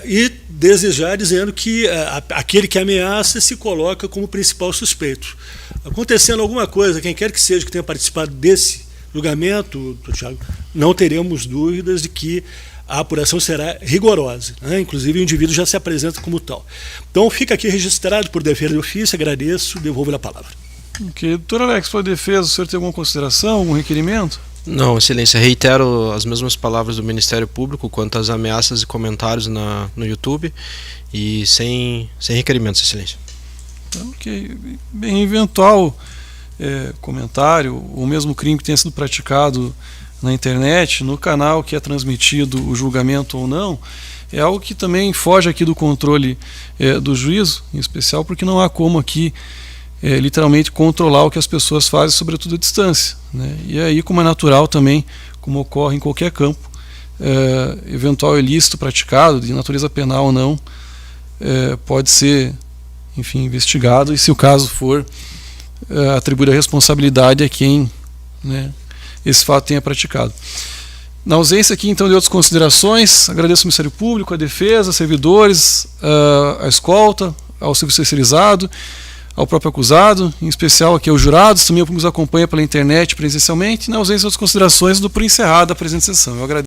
Speaker 3: E desejar dizendo que aquele que ameaça se coloca como principal suspeito. Acontecendo alguma coisa, quem quer que seja que tenha participado desse julgamento, Thiago, não teremos dúvidas de que a apuração será rigorosa, né? Inclusive o indivíduo já se apresenta como tal. Então fica aqui registrado por defesa de ofício, agradeço, devolvo a palavra.
Speaker 1: Ok, doutor Alex, para a defesa, o senhor tem alguma consideração, algum requerimento?
Speaker 4: Não, Excelência, reitero as mesmas palavras do Ministério Público quanto às ameaças e comentários no YouTube e sem requerimentos, Excelência.
Speaker 1: Ok, bem, eventual comentário, ou mesmo crime que tenha sido praticado na internet, no canal que é transmitido o julgamento ou não, é algo que também foge aqui do controle do juízo, em especial porque não há como aqui literalmente controlar o que as pessoas fazem, sobretudo à distância, né? E aí, como é natural também, como ocorre em qualquer campo, eventual ilícito praticado, de natureza penal ou não, pode ser, enfim, investigado, e se o caso for, atribuir a responsabilidade a quem, né, esse fato tenha praticado. Na ausência aqui, então, de outras considerações, agradeço ao Ministério Público, a defesa, servidores, a escolta, ao serviço terceirizado, ao próprio acusado, em especial aqui aos jurados, também ao que nos acompanha pela internet presencialmente. Na ausência de outras considerações, dou por encerrada a presente sessão. Eu agradeço.